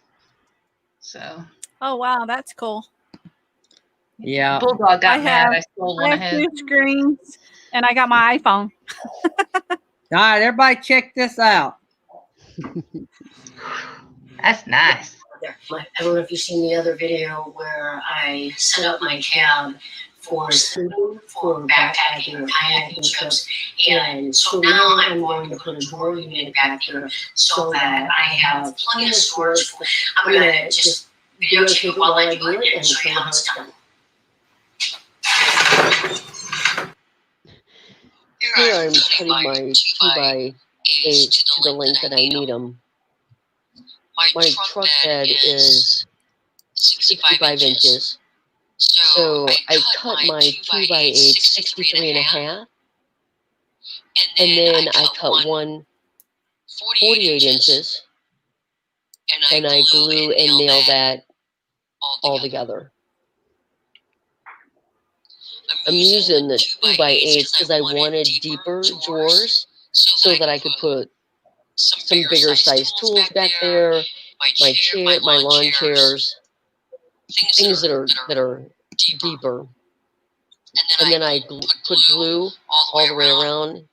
So. Oh wow, that's cool. Yeah. Bulldog got mad. I stole one of his. Two screens, and I got my iPhone. All right, everybody, check this out. That's nice. I don't know if you've seen the other video where I set up my cab for sleeping, for backpacking or kayaking trips. And so now I'm going to put a drawer unit back here so that I have plenty of storage. I'm going to just videotape it while I do it and show you how it's done. Here I'm cutting my 2x8 to the length that I need them. My truck bed is 65 inches. So I cut my 2x8 63 and a half. And then I cut one 48 inches. And I glue and nail that all together. I'm using the 2x8s because I wanted deeper drawers so that I could put some bigger size tools back there, my chair, my lawn chairs, things that are deeper. And then I put glue all the way around,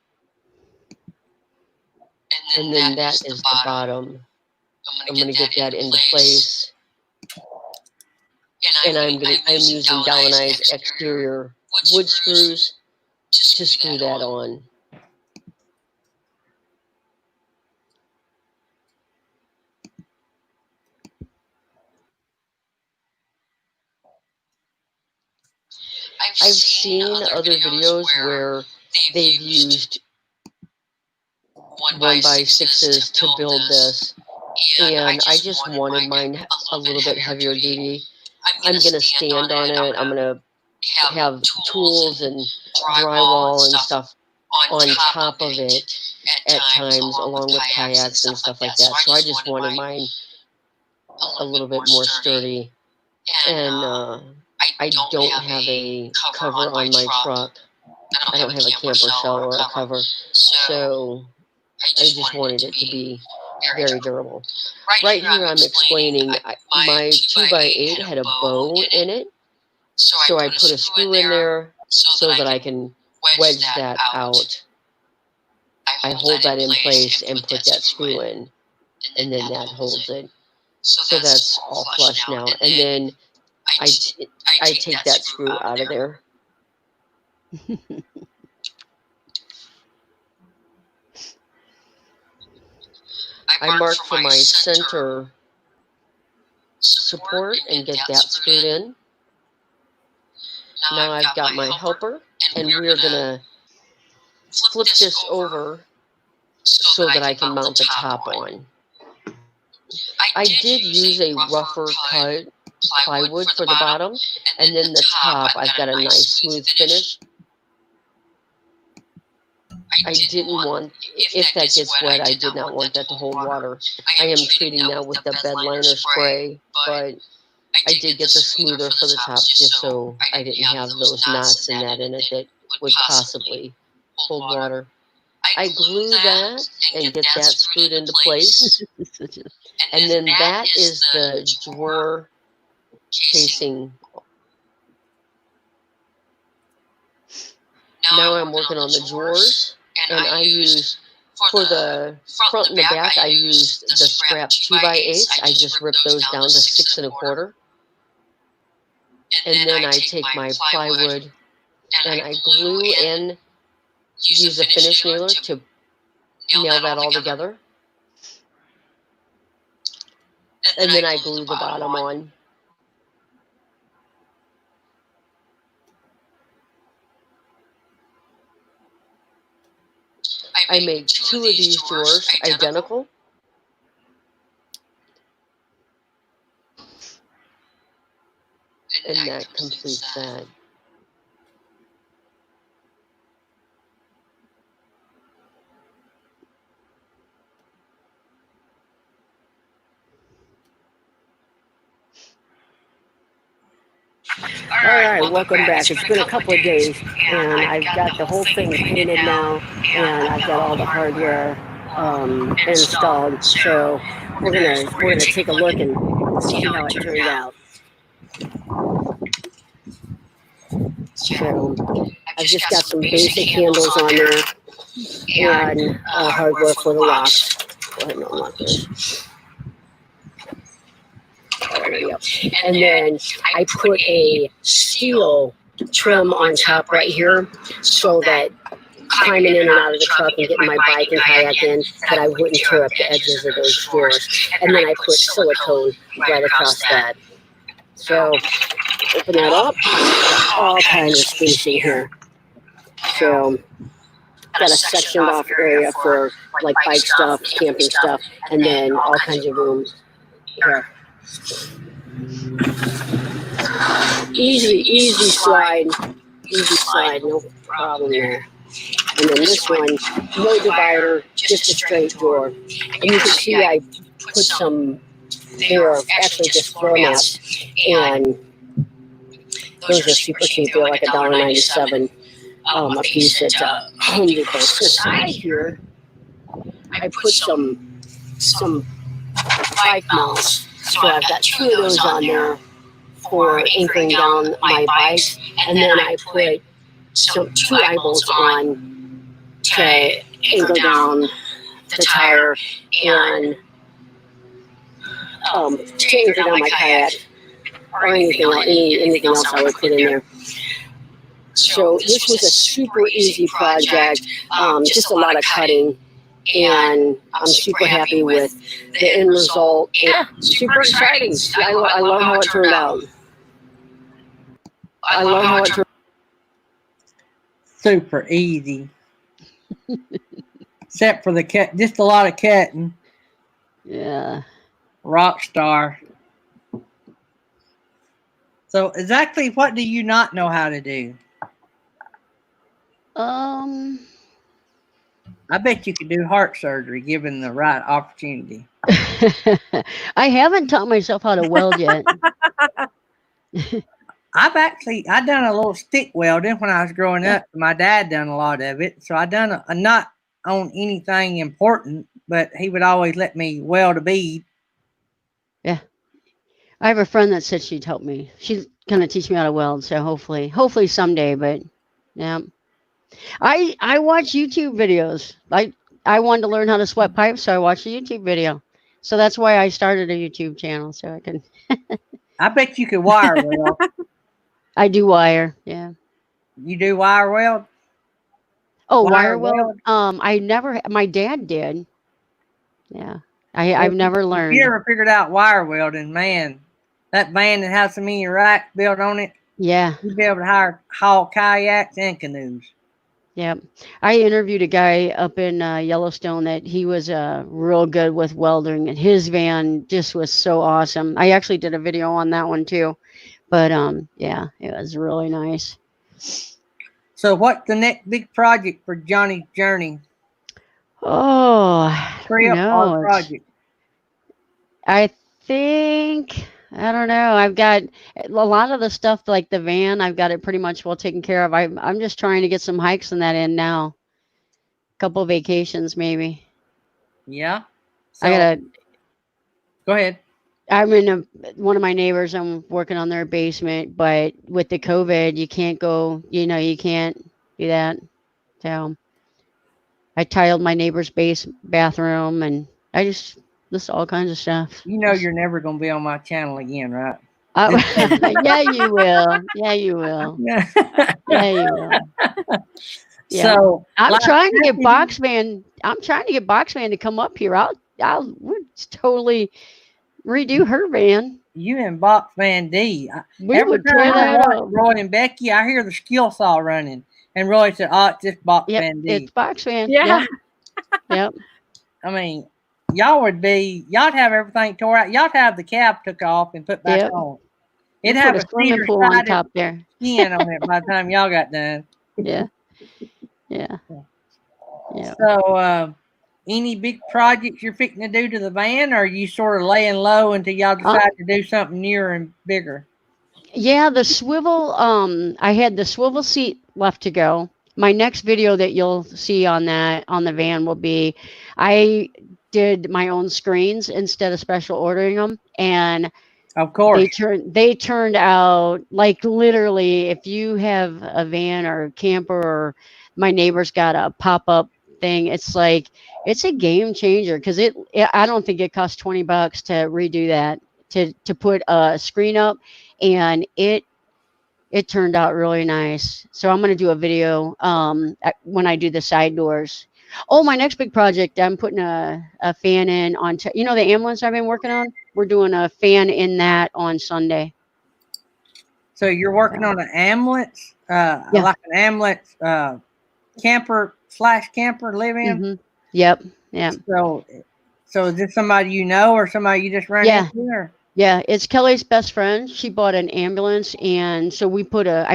and then that is the bottom. I'm going to get that into place, and I'm using galvanized exterior wood screws to screw that on. I've seen other videos where they've used 1x6s to build this, and I just wanted mine a little bit heavier duty. I'm going to stand on it. I'm going to have tools and drywall and stuff on top of it at times, along with kayaks and stuff like that. So I just wanted mine a little bit more sturdy. And I don't have a cover on my truck. I don't have a camper shell or a cover. So I just wanted it to be very durable. Right here I'm explaining my 2x8 had a bow in it. So I put a screw in there so that I can wedge that out. I hold that in place and put that screw in, and then that holds it. So that's all flush now. And then I take that screw out of there. I marked for my center support and get that screwed in. Now I've got my helper, and we're gonna flip this over so that I can mount the top on. I did use a rougher cut plywood for the bottom, and then the top I've got a nice smooth finish. I didn't want, if that gets wet, I did not want that to hold water. I am treating that with the bed liner spray, but I did get the smoother for the top just so I didn't have those knots and that in it that would possibly hold water. I glue that and get that screwed into place. And then that is the drawer casing. Now I'm working on the drawers, and I use, for the front and the back, I used the scrap 2x8s. I just ripped those down to 6 1/4. And then I take my plywood and I glue and use a finish nailer to nail that all together. And then I glue the bottom on. I made 2 of these drawers identical. And that completes that. All right, welcome back. It's been a couple of days, and I've got the whole thing painted now, and I've got all the hardware installed. So we're gonna take a look and see how it turned out. So I've just got some basic handles on there and hardware for the locks. Go ahead and unlock this. There we go. And then I put a steel trim on top right here so that climbing in and out of the truck and getting my bike and kayak in, that I wouldn't tear up the edges of those drawers. And then I put silicone right across that. So open that up, all kinds of spacing here. So got a sectioned off area for like bike stuff, camping stuff, and then all kinds of room here. Easy slide, no problem there. And then this one, no divider, just a straight door. And you can see I put some here, actually just floor mats, and those are super cheap. They're like $1.97 a piece at Home Depot. To the side here, I put some bike mounts. So I've got 2 of those on there for anchoring down my bikes, and then I put 2 eyebolts on to anchor down the tire and to anchor down my kayak or anything else I would put in there. So this was a super easy project, just a lot of cutting. And I'm super happy with the end result. Yeah, super exciting. I love how it turned out. Super easy. Except for the cut, just a lot of cutting. Yeah. Rock star. So exactly what do you not know how to do? I bet you could do heart surgery given the right opportunity. I haven't taught myself how to weld yet. I done a little stick welding when I was growing up. My dad done a lot of it. So I done not on anything important, but he would always let me weld a bead. Yeah. I have a friend that said she'd help me. She's gonna teach me how to weld, so hopefully someday, but yeah. I watch YouTube videos. I wanted to learn how to sweat pipes, so I watched a YouTube video. So that's why I started a YouTube channel, so I can. I bet you could wire weld. I do wire, yeah. You do wire weld? Oh, wire weld? My dad did. Yeah. I've never learned. If you ever figured out wire welding, man, that van that has so many racks built on it, Yeah. you'd be able to haul kayaks and canoes. Yep. I interviewed a guy up in Yellowstone that he was real good with welding, and his van just was so awesome. I actually did a video on that one too. But yeah, it was really nice. So what's the next big project for Johnny's journey? Oh, I don't Trip or know. project? I think I don't know. I've got a lot of the stuff like the van. I've got it pretty much well taken care of. I'm just trying to get some hikes and that in now. A couple vacations maybe. Yeah. I So gotta. go ahead. I'm in one of my neighbors. I'm working on their basement, but with the COVID, you can't go. You can't do that. So I tiled my neighbor's bathroom, and I just all kinds of stuff. You know you're never going to be on my channel again, right? Yeah, you will. Yeah, you will. Yeah. Yeah, you will. Yeah. So I'm trying to get Boxman. I'm trying to get Boxman to come up here. We'll totally redo her van. You and Boxman D. We Every would tear time I that watch up. Roy and Becky, I hear the skill saw running. And Roy said, "Oh, it's just Boxman Yep, D." it's Boxman. Yeah. Yep. I mean, y'all'd have everything tore out. Y'all'd have the cap took off and put back Yep. on. We'll It'd have put a a swimming cedar pool on sided top there. skin on it by the time y'all got done. Yeah. Yeah. Yeah. So, any big projects you're fixing to do to the van, or are you sort of laying low until y'all decide to do something newer and bigger? Yeah, the swivel, I had the swivel seat left to go. My next video that you'll see on the van will be, I did my own screens instead of special ordering them, and Of course. they turned out like literally, if you have a van or a camper, or my neighbor's got a pop-up thing, it's a game changer, because I don't think it costs $20 to redo that, to put a screen up, and it turned out really nice. So I'm going to do a video when I do the side doors. Oh, my next big project, I'm putting a fan in on, the ambulance I've been working on. We're doing a fan in that on Sunday. So you're working on an ambulance, like an ambulance camper live-in? Mm-hmm. Yep. Yeah. So is this somebody you know, or somebody you just run into? Or? Yeah, it's Kelly's best friend. She bought an ambulance, and so I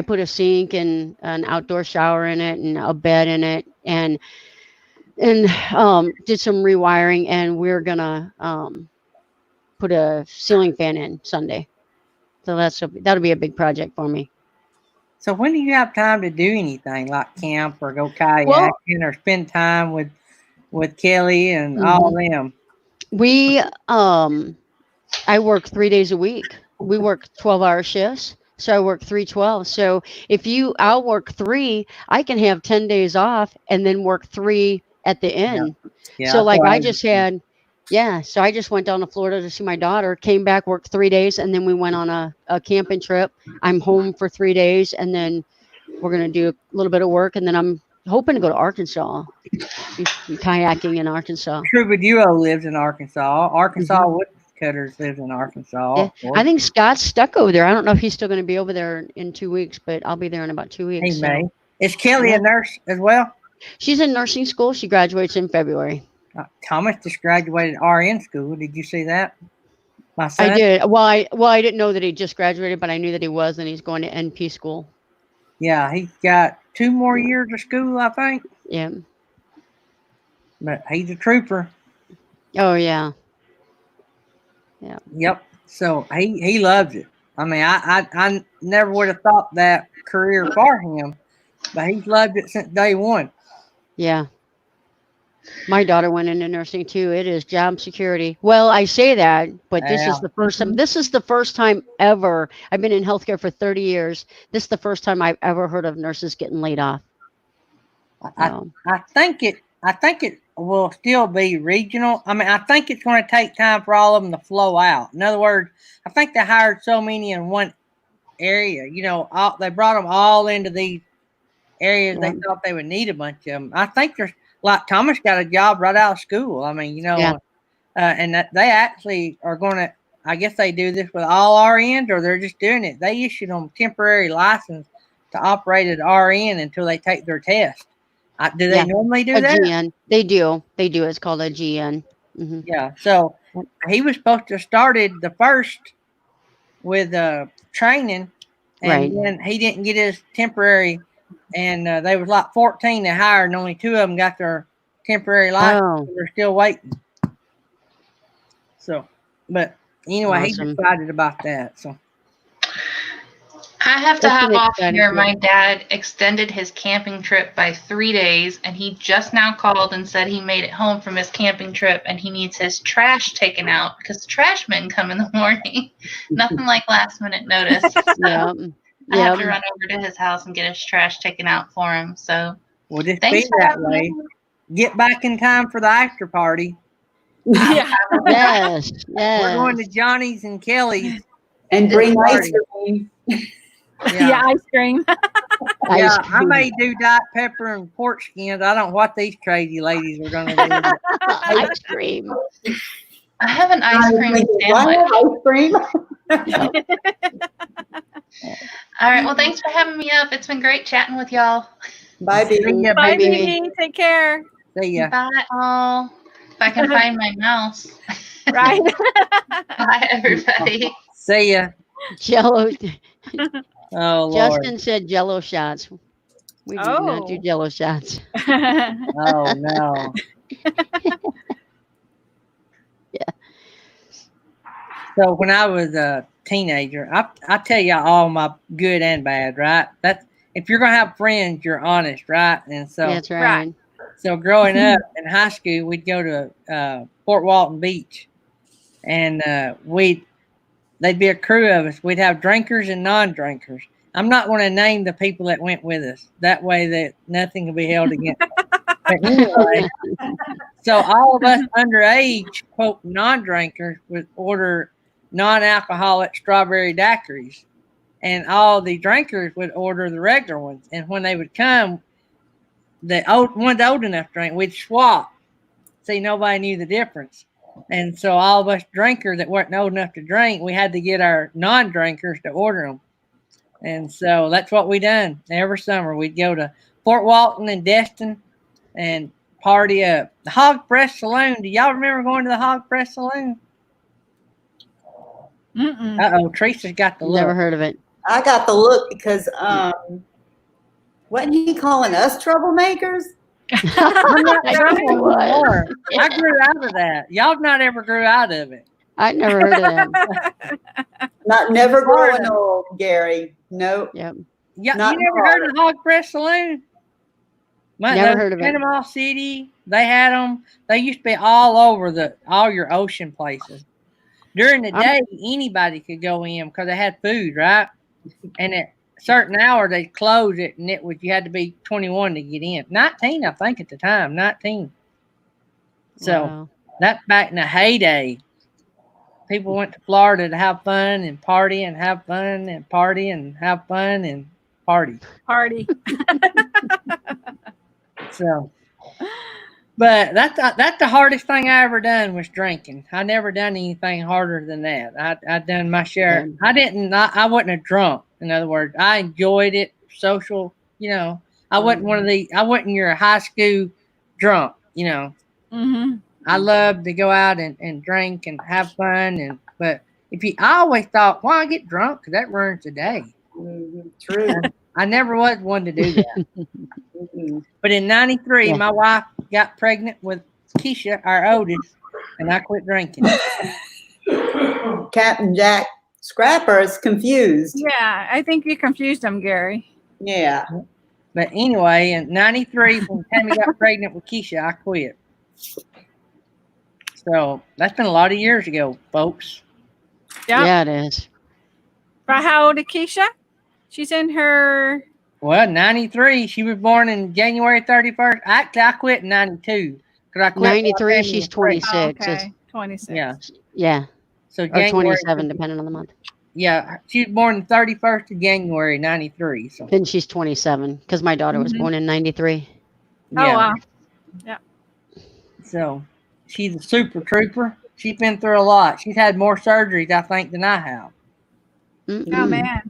put a sink and an outdoor shower in it and a bed in it, and did some rewiring, and we're gonna put a ceiling fan in Sunday. So that'll be a big project for me. So when do you have time to do anything like camp or go kayaking or spend time with Kelly and all them? We I work 3 days a week. We work 12-hour shifts. So I work 3/12. So I'll work 3, I can have 10 days off and then work 3 at the end. Yeah, so like I just had, so I just went down to Florida to see my daughter, came back, worked 3 days, and then we went on a camping trip. I'm home for 3 days, and then we're going to do a little bit of work, and then I'm hoping to go to Arkansas, do kayaking in Arkansas. Truba Duo lives in Arkansas. Arkansas Woodcutters lives in Arkansas. Yeah. I think Scott's stuck over there. I don't know if he's still going to be over there in 2 weeks, but I'll be there in about 2 weeks. He may. Is Kelly a nurse as well? She's in nursing school. She graduates in February. Thomas just graduated RN school. Did you see that? My son? I did. Well, I didn't know that he just graduated, but I knew that he was, and he's going to NP school. Yeah, he's got 2 more years of school, I think. Yeah. But he's a trooper. Oh, yeah. Yeah. Yep. So he loves it. I mean, I never would have thought that career for him, but he's loved it since day one. Yeah. My daughter went into nursing too. It is job security. Well, I say that, but this is the first time. This is the first time ever. I've been in healthcare for 30 years. This is the first time I've ever heard of nurses getting laid off. I think it will still be regional. I mean, I think it's going to take time for all of them to flow out. In other words, I think they hired so many in one area. They brought them all into these areas. They thought they would need a bunch of them. I think there's, like, Thomas got a job right out of school. I mean, and that they actually are going to, I guess they do this with all RNs, or they're just doing it. They issued them temporary license to operate at RN until they take their test. Do they Yeah. normally do A that? GN. They do. They do. It's called a GN. Hmm. Yeah. So he was supposed to have started the first with training, and Right. then he didn't get his temporary, and they was like 14 they hired, and only 2 of them got their temporary license. Oh, So they're still waiting. So, but anyway, he's awesome. excited about that. So I have to That's hop an off exciting here. thing. My dad extended his camping trip by 3 days, and he just now called and said he made it home from his camping trip, and he needs his trash taken out because the trash men come in the morning. Nothing like last minute notice. So Yeah. I have to Yeah. run over to his house and get his trash taken out for him. So we'll just thanks be for that having way. me. Get back in time for the after party. Yeah. Yes. We're going to Yes. Johnny's and Kelly's. And bring ice Party. cream. Yeah, ice cream. Yeah, Ice I cream. may do Diet Pepper and pork skins. I don't know what these crazy ladies are going to do. Ice cream. I have an ice cream Why sandwich. ice cream? All right. Well, thanks for having me up. It's been great chatting with y'all. Bye, See baby. ya, Bye, baby. baby. Take care. See ya. Bye, all. If I can find my mouse. Right. Bye, everybody. See ya. Jello. Oh, Lord. Justin said Jello shots. We do not do Oh. Jello shots. Oh, no. Yeah. So when I was a teenager, I tell you all my good and bad, right? That's if you're gonna have friends, you're honest, right? And so, That's right. so growing up in high school, we'd go to Fort Walton Beach, and they'd be a crew of us. We'd have drinkers and non-drinkers. I'm not going to name the people that went with us. That way, that nothing can be held against. But anyway, so all of us underage, quote, non-drinkers would order non-alcoholic strawberry daiquiris, and all the drinkers would order the regular ones. And when they would come, the ones old enough to drink, we'd swap. See, nobody knew the difference. And so all of us drinkers that weren't old enough to drink, we had to get our non-drinkers to order them. And so that's what we done every summer. We'd go to Fort Walton and Destin and party up. The Hog Press Saloon. Do y'all remember going to the Hog Press Saloon? Mm-mm. Uh-oh, Teresa's got the look. Never heard of it. I got the look because wasn't he calling us troublemakers? I'm not I sure think it was. anymore. I grew out of that. Y'all not ever grew out of it. I never heard of that. Never growing Florida. old, Gary. Nope. Yep. Yeah, Not you never heard of the Hog Press Saloon? Never heard of it. Panama City, they had them. They used to be all over all your ocean places. During the day, anybody could go in because they had food, right? And at a certain hour, they'd close it, and you had to be 21 to get in. 19, I think, at the time. 19. So Wow. that's back in the heyday. People went to Florida to have fun and party and have fun and party and have fun and party. Party. So, but that's the hardest thing I ever done was drinking. I never done anything harder than that. I done my share. I wasn't a drunk. In other words, I enjoyed it. Social, I wasn't your high school drunk, Mm-hmm. I love to go out and drink and have fun. But I always thought, why get drunk? Because that ruins the day. True. I never was one to do that. But in 93, my wife got pregnant with Keisha, our oldest, and I quit drinking. Captain Jack Scrapper is confused. Yeah, I think you confused them, Gary. Yeah. But anyway, in 93, when Tammy got pregnant with Keisha, I quit. So that's been a lot of years ago, folks. Yep. Yeah, it is. But how old is Keisha? She's in her... Well, 93. She was born in January 31st. Actually, I quit in 92. 93, she's 26. Oh, okay, 26. Yeah. Yeah. So Or January, 27, depending on the month. Yeah, she was born the 31st of January, 93. So Then she's 27 because my daughter was born in 93. Oh, wow. Yeah. So she's a super trooper. She's been through a lot. She's had more surgeries, I think, than I have. Oh Mm-mm. man.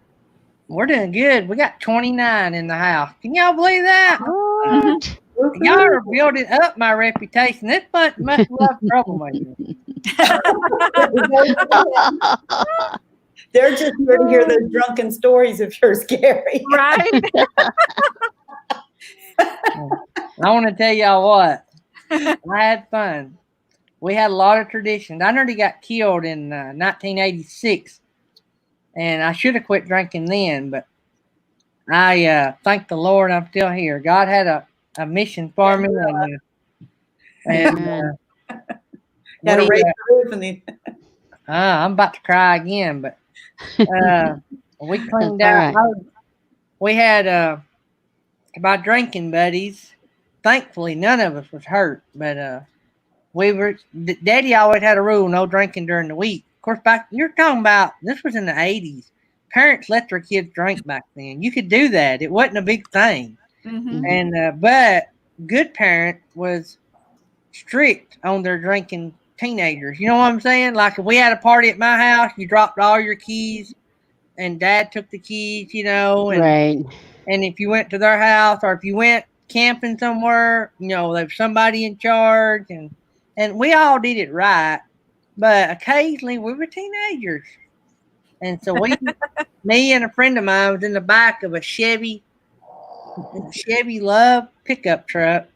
We're doing good. We got 29 in the house. Can y'all believe that? What? Y'all are building up my reputation. This bunch must love troublemakers. They're just here to hear those drunken stories of yours, Gary. Right? I want to tell y'all what. I had fun. We had a lot of traditions. I nearly got killed in 1986, and I should have quit drinking then, but I thank the Lord I'm still here. God had a mission for me, and Amen. Got to we, raise the roof and the I'm about to cry again, but we cleaned That's out. all right. We had my drinking buddies. Thankfully, none of us was hurt, but we were. Daddy always had a rule: no drinking during the week. Of course, back you're talking about this was in the '80s. Parents let their kids drink back then. You could do that; it wasn't a big thing. Mhm. And but good parent was strict on their drinking teenagers. You know what I'm saying? Like if we had a party at my house, you dropped all your keys, and Dad took the keys. Right. And if you went to their house or if you went camping somewhere, there was somebody in charge, and we all did it right. But occasionally we were teenagers, and so me and a friend of mine was in the back of a Chevy Love pickup truck,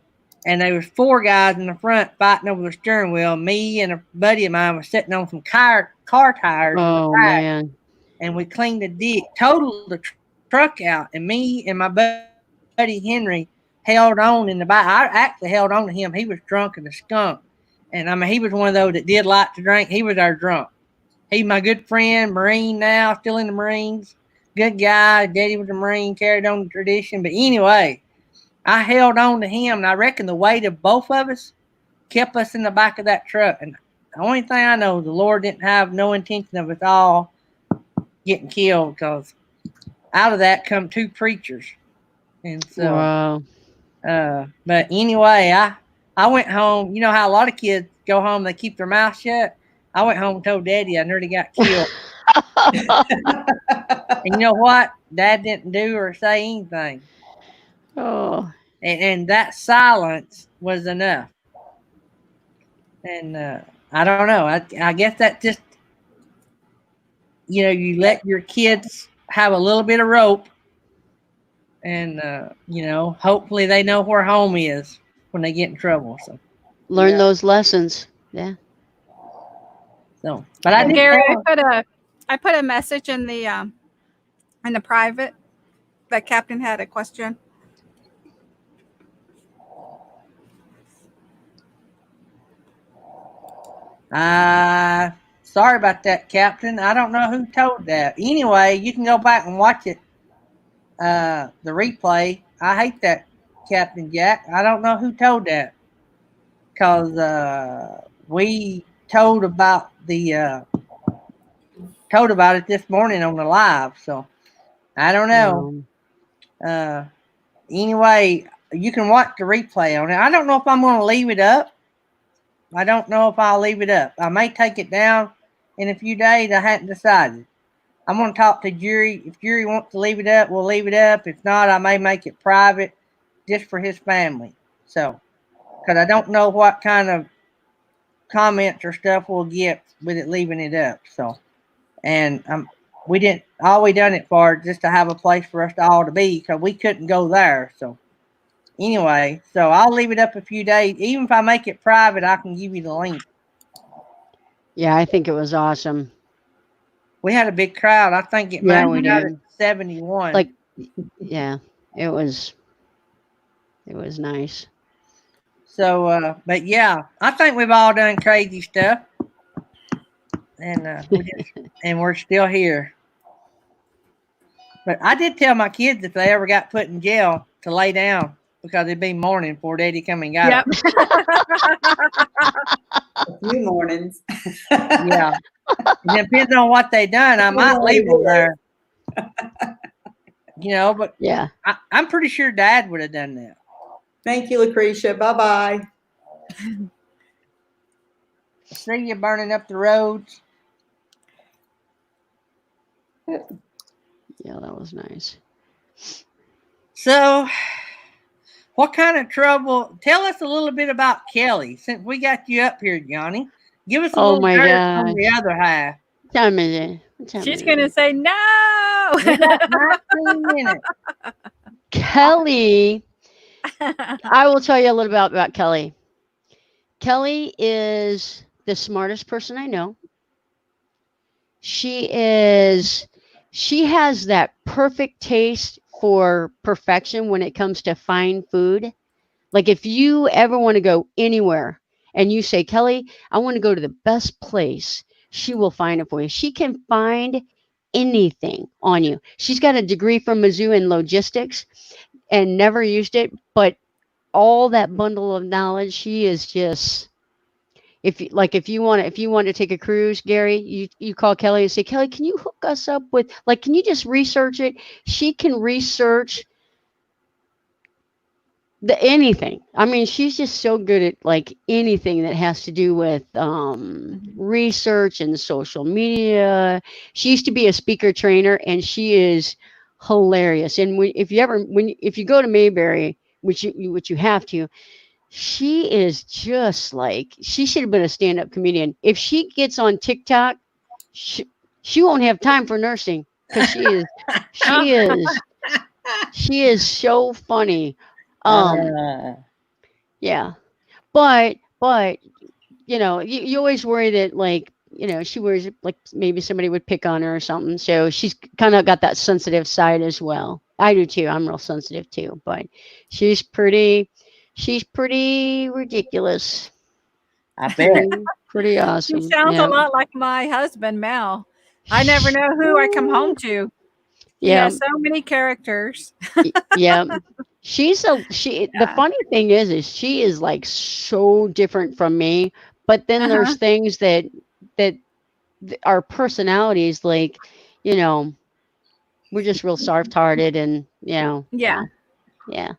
and there was 4 guys in the front fighting over the steering wheel. Me and a buddy of mine was sitting on some car tires in the Oh back, man. and we cleaned totaled the truck out, and me and my buddy Henry held on in the back. I actually held on to him. He was drunk as a skunk, and I mean he was one of those that did like to drink. He was our drunk. He's my good friend, Marine now, still in the Marines. Good guy. Daddy was a Marine, carried on the tradition. But anyway, I held on to him, and I reckon the weight of both of us kept us in the back of that truck. And the only thing I know, the Lord didn't have no intention of us all getting killed, because out of that come 2 preachers. And so, Wow. but anyway, I went home. You know how a lot of kids go home, they keep their mouth shut. I went home and told Daddy I nearly got killed. And you know what? Dad didn't do or say anything. Oh. And that silence was enough. And I don't know. I guess that just, you let your kids have a little bit of rope, and hopefully they know where home is when they get in trouble. So Learn those lessons. Yeah. But I And did Gary, tell I put a message in the private that Captain had a question. sorry about that, Captain. I don't know who told that. Anyway, you can go back and watch it, the replay. I hate that, Captain Jack. I don't know who told that, because we told about it this morning on the live. So I don't know. Anyway, you can watch the replay on it. I don't know if I'm going to leave it up. I don't know if I'll leave it up. I may take it down in a few days. I hadn't decided. I'm going to talk to Jury. If Jury wants to leave it up, we'll leave it up. If not, I may make it private just for his family. So, because I don't know what kind of comments or stuff we'll get with it leaving it up. So, and we done it for just to have a place for us to all to be, because we couldn't go there. So anyway, so I'll leave it up a few days. Even if I make it private, I can give you the link. Yeah, I think it was awesome. We had a big crowd. I think it Yeah, might we have got did. 71. Like, yeah, it was nice. So, but yeah, I think we've all done crazy stuff, and and we're still here. But I did tell my kids if they ever got put in jail to lay down, because it'd be morning before Daddy come and got them. a few mornings. Yeah. It depends on what they done. I might leave them there. But Yeah. I'm pretty sure Dad would have done that. Thank you, Lucretia. Bye-bye. See you burning up the roads. Yeah, that was nice. So, what kind of trouble? Tell us a little bit about Kelly since we got you up here, Johnny. Give us a Oh little my dirt on the gosh. other half. Tell me. Tell She's me. going to say no. We got 19 minutes. Kelly, I will tell you a little bit about Kelly. Kelly is the smartest person I know. She has that perfect taste for perfection when it comes to fine food. Like if you ever want to go anywhere and you say, Kelly, I want to go to the best place, she will find it for you. She can find anything on you. She's got a degree from Mizzou in logistics and never used it, but all that bundle of knowledge, she is just, if you want to take a cruise, Gary, you call Kelly and say, Kelly, can you hook us up with, like, can you just research it? She can research anything. I mean, she's just so good at like anything that has to do with research and social media. She used to be a speaker trainer, and she is hilarious. And if you go to Mayberry, which you have to, she is just like, she should have been a stand-up comedian. If she gets on TikTok, she won't have time for nursing because she is so funny. Yeah, but you always worry that, like, she worries like maybe somebody would pick on her or something. So she's kind of got that sensitive side as well. I do too. I'm real sensitive too, but she's pretty ridiculous. I bet. Pretty She awesome. sounds Yeah. a lot like my husband, Mel. I never know who I come home to. He Yeah. has so many characters. Yeah. The funny thing is she is like so different from me, but then there's things that our personalities, like, we're just real soft-hearted, and Yeah, yeah.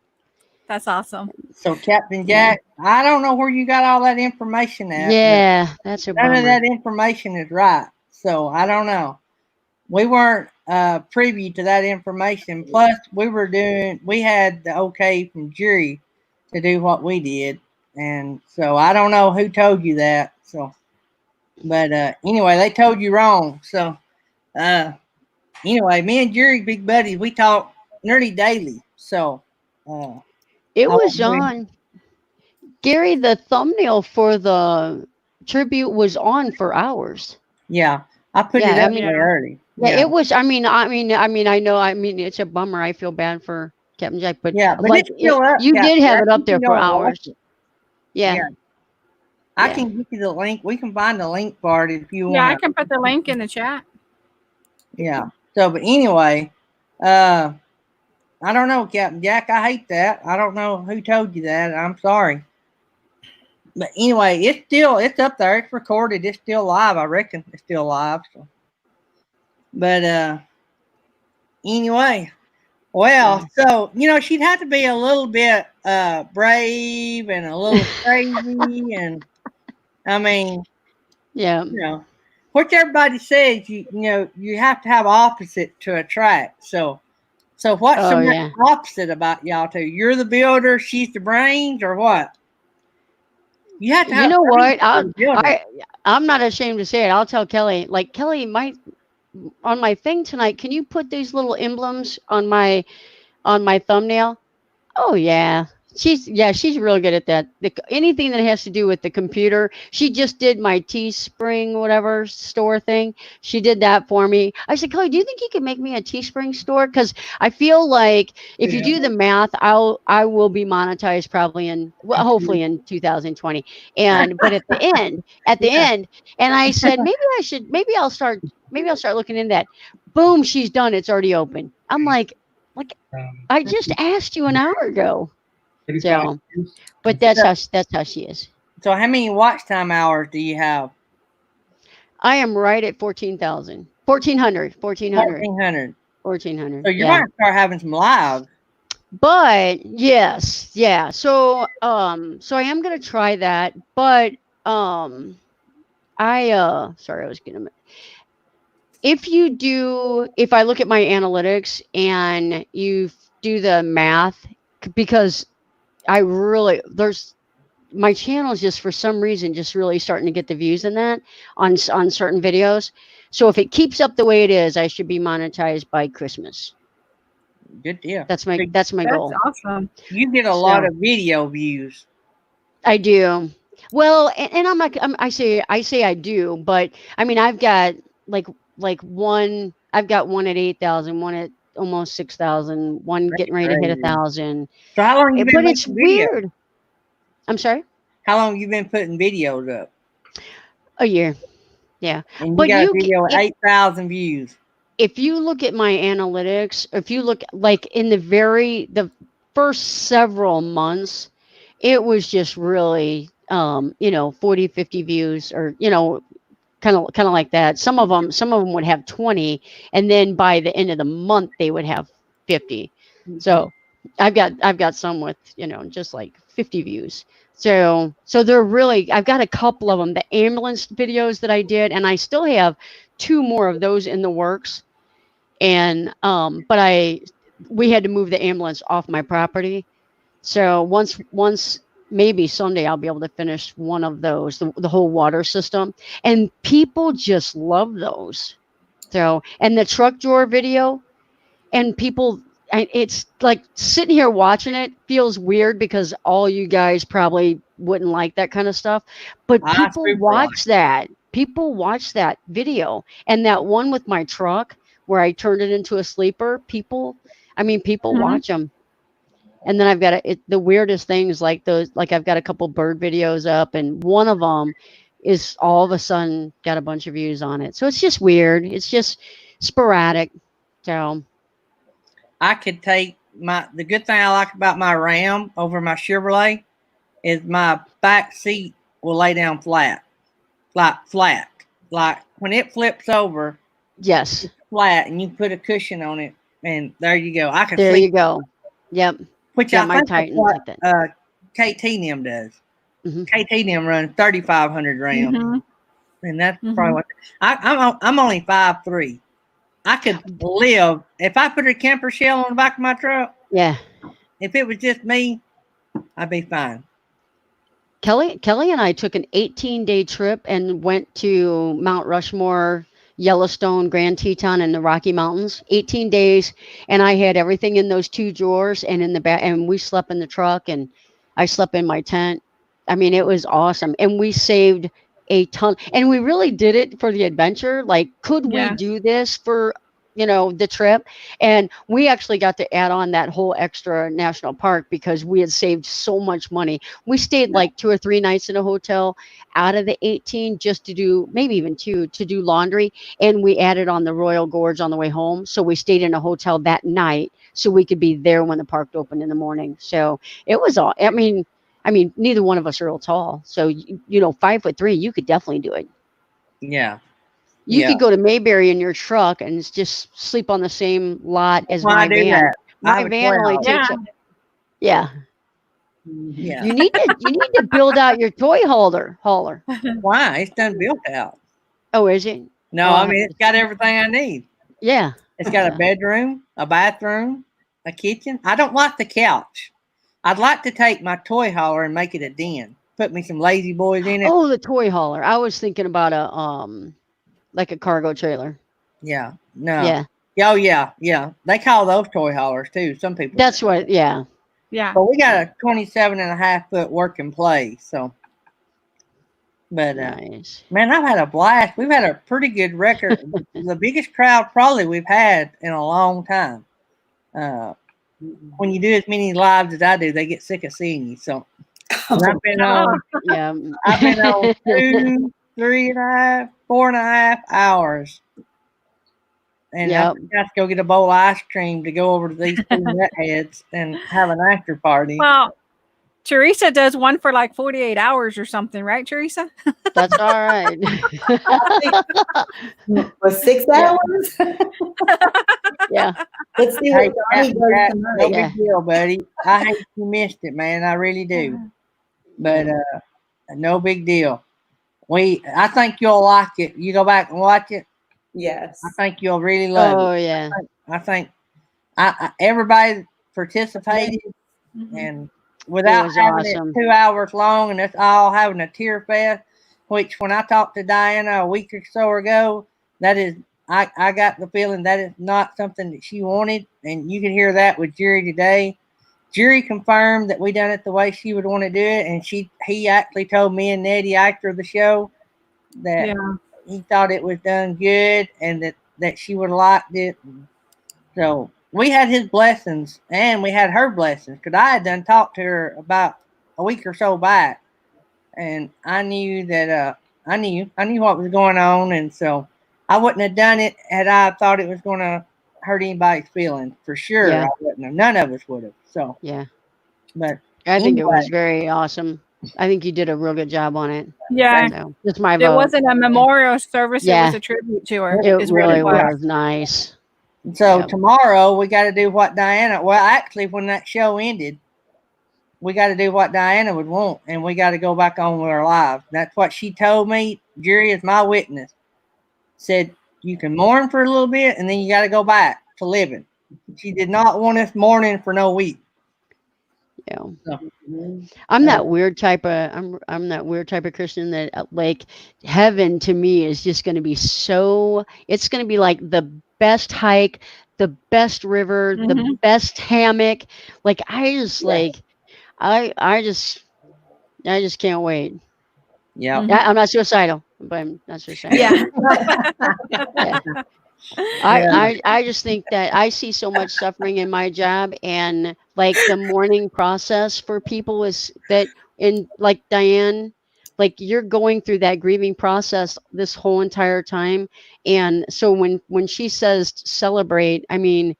that's awesome. So, Captain Jack, I don't know where you got all that information at. Yeah, that's a None of bummer. that information is right. So, I don't know. We weren't privy to that information. Plus, we had the okay from jury to do what we did. And so, I don't know who told you that. So, but anyway, they told you wrong. So, anyway, me and Jury, big buddies, we talk nearly daily. So, It I was won't on, Gary, the thumbnail for the tribute was on for hours. yeah, I put it Yeah, I up mean, way early. yeah, it was. I mean, I know. I mean, it's a bummer. I feel bad for Captain Jack, but Yeah, but like it's still up. you Captain did have Jack. it up You there can for go and watch hours. it. Yeah. Yeah. I Yeah. can give you the link. We can find the link for it if you Yeah, I want. can put the link in the chat. Yeah. So, but anyway, I don't know, Captain Jack. I hate that. I don't know who told you that. I'm sorry. But anyway, it's up there. It's recorded. It's still live. I reckon it's still live. So. But anyway, well, so she'd have to be a little bit brave and a little crazy, and I mean, Yeah. what everybody says, you have to have opposite to attract. So what's so Oh much yeah. opposite about y'all two? You're the builder, she's the brains, or what? You have to You have know brains what? for the builder. I'm not ashamed to say it. I'll tell Kelly. Like, Kelly, on my thing tonight, can you put these little emblems on my thumbnail? Oh yeah. She's real good at that. Anything that has to do with the computer. She just did my Teespring whatever store thing. She did that for me. I said, Kelly, do you think you can make me a Teespring store? Because I feel like if you do the math, I will be monetized probably hopefully in 2020. But at the end, and I said maybe I'll start looking into that. Boom, she's done. It's already open. I'm like I just asked you an hour ago. So, but that's how she is. So how many watch time hours do you have? I am right at 14,000. 1,400. 1,400. 1,400. 1,400. So you're Yeah. going to start having some lives. But yes, yeah. So I am gonna try that. But Sorry, I was gonna. If I look at my analytics and you do the math, because I really there's my channel is just for some reason just really starting to get the views in that on certain videos. So if it keeps up the way it is, I should be monetized by Christmas. Good deal. That's my That's goal. awesome. You get a lot of video views. I do. Well, and I'm not. I say I do, but I mean I've got one. I've got one at 8,000, one at almost 6,000, one That's getting ready to hit crazy. 1,000. So how long you been But it's making videos? weird. I'm sorry. How long you been putting videos up? A year. Yeah. And you But got a you video with 8,000 views. if you look at my analytics, if you look like in the first several months, it was just really 40, 50 views, or kind of like that. Some of them would have 20, and then by the end of the month they would have 50. So I've got some with just like 50 views. So they're really, I've got a couple of them, the ambulance videos that I did, and I still have 2 more of those in the works. And but we had to move the ambulance off my property. So once maybe someday I'll be able to finish one of those, the whole water system, and people just love those. So, and the truck drawer video, and it's like sitting here watching it feels weird because all you guys probably wouldn't like that kind of stuff, but I super people watch that video, and that one with my truck where I turned it into a sleeper. People Mhm. watch them. And then I've got the weirdest things like those, like I've got a couple bird videos up, and one of them is all of a sudden got a bunch of views on it. So it's just weird. It's just sporadic. So I could take the good thing I like about my Ram over my Chevrolet is my back seat will lay down flat. Like when it flips over, yes, flat, and you put a cushion on it, and there you go. I can there sleep. you go. Yep. Which Yeah, I my think is Titan's what like that. KT NIM does. Mhm. KT NIM runs 3,500 Rams, Mhm. and that's Mhm. probably what I'm only 5'3". I could live if I put a camper shell on the back of my truck. Yeah. If it was just me, I'd be fine. Kelly and I took an 18-day trip and went to Mount Rushmore, Yellowstone, Grand Teton, and the Rocky Mountains. 18 days, and I had everything in those 2 drawers and in the back, and we slept in the truck, and I slept in my tent. I mean, it was awesome, and we saved a ton, and we really did it for the adventure. Like, could we Yeah. do this for the trip? And we actually got to add on that whole extra national park because we had saved so much money. We stayed like 2 or 3 nights in a hotel out of the 18, just to do, maybe even 2, to do laundry. And we added on the Royal Gorge on the way home. So we stayed in a hotel that night so we could be there when the park opened in the morning. So it was all, I mean, neither one of us are real tall. So, 5'3", you could definitely do it. Yeah. You Yeah. could go to Mayberry in your truck and just sleep on the same lot as Why my I do van. that? I My have a van only toy takes Yeah. up. Yeah. Yeah. You need to build out your toy hauler. Why? It's done built out. Oh, is it? No, Oh, I'll I have mean to it's got see. everything I need. Yeah. It's got a Yeah. bedroom, a bathroom, a kitchen. I don't like the couch. I'd like to take my toy hauler and make it a den. Put me some lazy boys in it. Oh, the toy hauler. I was thinking about like a cargo trailer. Yeah. No. Yeah. Oh yeah, yeah. They call those toy haulers too. Some people. That's say. what. Yeah. Yeah. But we got a 27.5-foot working place. So. But Nice. man, I've had a blast. We've had a pretty good record. The biggest crowd probably we've had in a long time. When you do as many lives as I do, they get sick of seeing you. So I've been on. Yeah. I've been on 2, 3.5, 4.5 hours, and Yep. I've got to go get a bowl of ice cream to go over to these 2 netheads and have an after party. Well, Teresa does one for like 48 hours or something, right, Teresa? That's all right. For 6 Yeah. hours? Yeah. Let's see Hey, what Johnny does no tonight. Yeah. big deal, buddy. I hate you missed it, man. I really do. But no big deal. I think you'll like it. You go back and watch it. Yes. I think you'll really love Oh it. yeah. I think everybody participated, Mhm. and It without was having awesome. it 2 hours long, and it's all having a tear fest. Which, when I talked to Diana a week or so ago, that is, I got the feeling that is not something that she wanted, and you can hear that with Jerry today. Jerry confirmed that we done it the way she would want to do it, and he actually told me and Nettie after the show that Yeah. he thought it was done good, and that she would have liked it. So we had his blessings, and we had her blessings, because I had done talked to her about a week or so back, and I knew that I knew what was going on, and so I wouldn't have done it had I thought it was going to hurt anybody's feelings. For sure, Yeah. I wouldn't have. None of us would have. So, Yeah. but I think it was anyway, very awesome. I think you did a real good job on it. Yeah. So it's my It vote. wasn't a memorial service. It Yeah. was a tribute to her. It Is what really it was. was nice. so Yep. tomorrow we got to do what Diana. Well, actually, when that show ended, we got to do what Diana would want, and we got to go back on with our lives. That's what she told me. Jerry is my witness. Said you can mourn for a little bit, and then you got to go back to living. She did not want us mourning for no week. Yeah. So, I'm that weird type of I'm that weird type of Christian that like heaven to me is just going to be so it's going to be like the best hike, the best river, the Mhm. best hammock. Like I just Yeah. like I just can't wait. yeah. Mhm. I'm not suicidal, but I'm not suicidal. Yeah. Yeah. I just think that I see so much suffering in my job, and like the mourning process for people is that in like Diane, like you're going through that grieving process this whole entire time. And so when she says celebrate, I mean,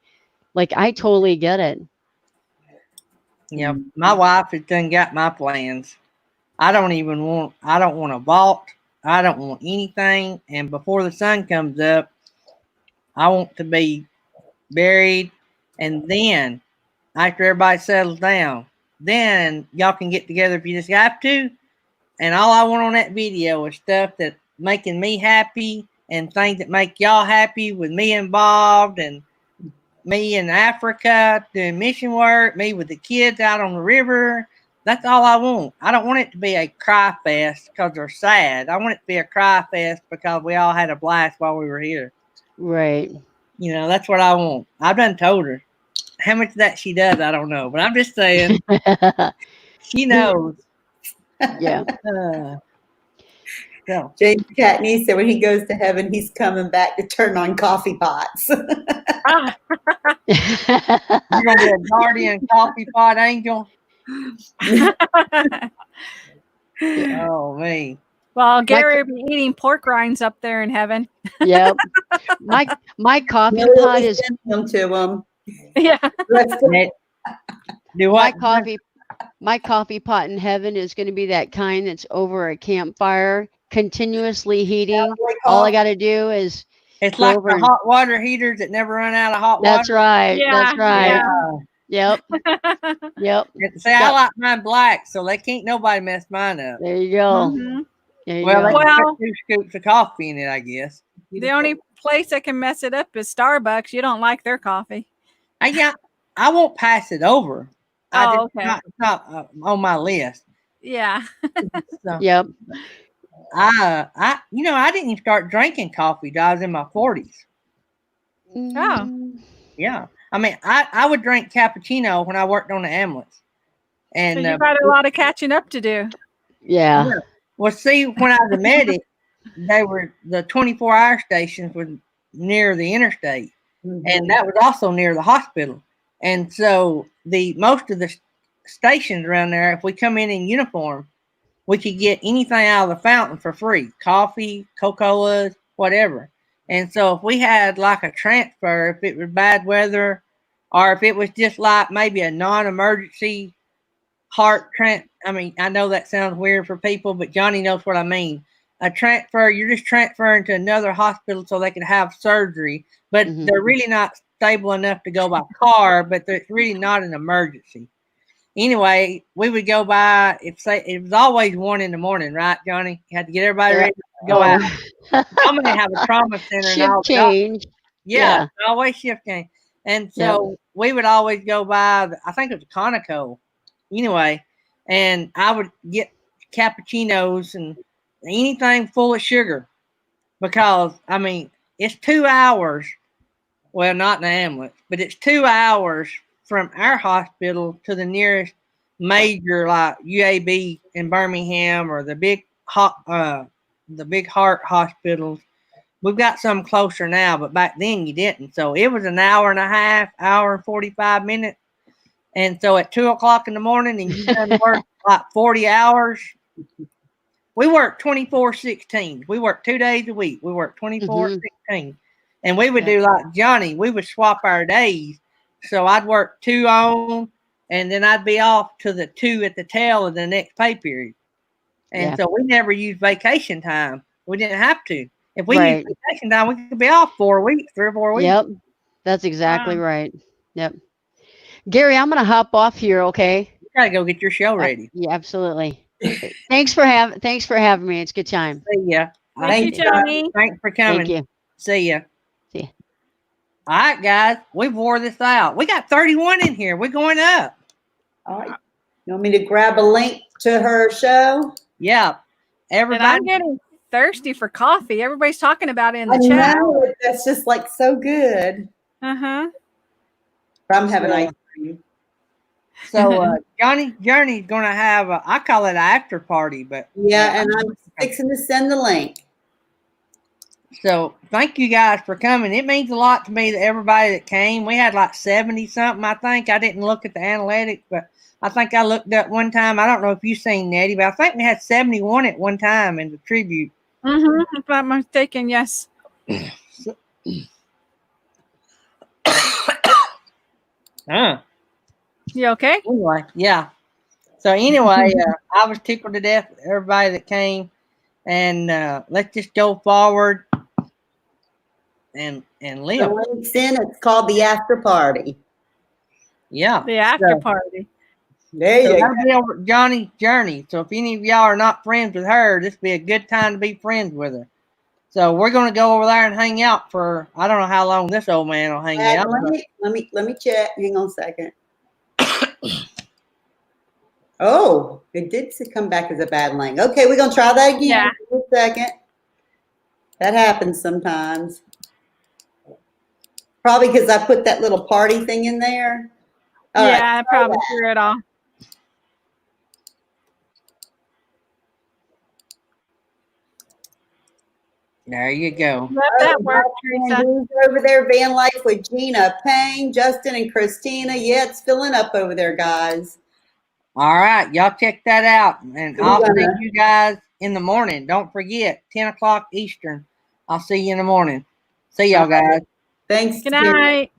like I totally get it. Yeah. My wife has done got my plans. I don't want a vault. I don't want anything. And before the sun comes up, I want to be buried. And then after everybody settles down, then y'all can get together if you just have to. And all I want on that video is stuff that's making me happy and things that make y'all happy with me involved, and me in Africa doing mission work, me with the kids out on the river. That's all I want. I don't want it to be a cry fest because they're sad. I want it to be a cry fest because we all had a blast while we were here. Right. You know, that's what I want. I've done told her. How much of that she does, I don't know. But I'm just saying, she knows. Yeah. So, James Catney said when he goes to heaven, he's coming back to turn on coffee pots. Ah. you're going to be a guardian coffee pot angel? Oh, me. Well, Gary will be eating pork rinds up there in heaven. Yep. My coffee Maybe we'll pot be is sending them to him. Yeah. Do my what? coffee pot in heaven is going to be that kind that's over a campfire, continuously heating. All I got to do is It's go like over the and hot water heaters that never run out of hot that's water. right. Yeah. That's right. Yeah. Yep. Yep. See, I like mine black, so they can't nobody mess mine up. There you go. Mhm. There you Well, they go. can Well, put 2 scoops of coffee in it, I guess. the only place that can mess it up is Starbucks. You don't like their coffee. I won't pass it over. Oh, okay. It's not on my list. Yeah. So Yep. I didn't even start drinking coffee till I was in my 40s. Oh. Yeah. I mean, I would drink cappuccino when I worked on the ambulance. So And you've got a lot of catching up to do. Yeah. well, see, when I was a medic, the 24-hour stations were near the interstate, and that was also near the hospital. And so most of the stations around there, if we come in uniform, we could get anything out of the fountain for free: coffee, Coca-Colas, whatever. And so if we had like a transfer, if it was bad weather, or if it was just like maybe a non-emergency I mean, I know that sounds weird for people, but Jonnie knows what I mean. A transfer, you're just transferring to another hospital so they can have surgery, but they're really not stable enough to go by car, but it's really not an emergency. anyway, we would go by. It was always 1 in the morning, right, Johnny? You had to get everybody ready to go out. I'm gonna have a trauma center and all. Shift change. Yeah, Yeah. always shifting. And Yep. so we would always go by, I think it was Conoco, anyway, and I would get cappuccinos and anything full of sugar because, I mean, it's 2 hours. Well, not in the ambulance, but it's 2 hours from our hospital to the nearest major, like UAB in Birmingham or the big heart hospitals. We've got some closer now, but back then you didn't. So it was an hour and a half, hour and 45 minutes. And so at 2 o'clock in the morning and you done work like 40 hours, we worked 24/16. We worked 2 days a week. We worked 24/16. And we would do like Johnny, we would swap our days. So I'd work 2 on and then I'd be off to the 2 at the tail of the next pay period. And so we never used vacation time. We didn't have to. If we used vacation time, we could be off 4 weeks, 3 or 4 weeks. Yep. That's exactly right. Yep. Gary, I'm going to hop off here. Okay. You got to go get your show ready. Yeah, absolutely. Thanks for having me. It's a good time. See ya. Thank you, Johnny. Thanks for coming. Thank you. See ya. See ya. All right, guys. We wore this out. We got 31 in here. We're going up. All right. You want me to grab a link to her show? Yeah. And I'm getting thirsty for coffee. Everybody's talking about it in the I chat. know, that's just like so good. I'm having ice cream. So Journey's gonna have I call it an after party, but yeah, and I'm fixing to send the link. So thank you guys for coming. It means a lot to me that everybody that came. We had like 70 something, I think. I didn't look at the analytics, but I think I looked up one time. I don't know if you've seen Nettie, but I think we had 71 at one time in the tribute. If I'm not mistaken, yes. You okay? Anyway, yeah. So anyway, I was tickled to death with everybody that came, and let's just go forward and live. The link's in. It's called the after party. Yeah, the after party. There you go. Be over Johnny's journey. So if any of y'all are not friends with her, this would be a good time to be friends with her. So we're going to go over there and hang out for I don't know how long this old man will hang out. Let me check. Hang on a second. Oh, it did come back as a bad link. Okay, we're gonna try that again. Yeah. In a second. That happens sometimes. Probably because I put that little party thing in there. All right, I probably threw it off. There you go. Let that work, Teresa. Who's over there? Van Life with Gina, Payne, Justin, and Christina. Yeah, it's filling up over there, guys. All right, y'all check that out, and I'll see you guys in the morning. Don't forget, 10 o'clock Eastern. I'll see you in the morning. See y'all, guys. Thanks. Good night.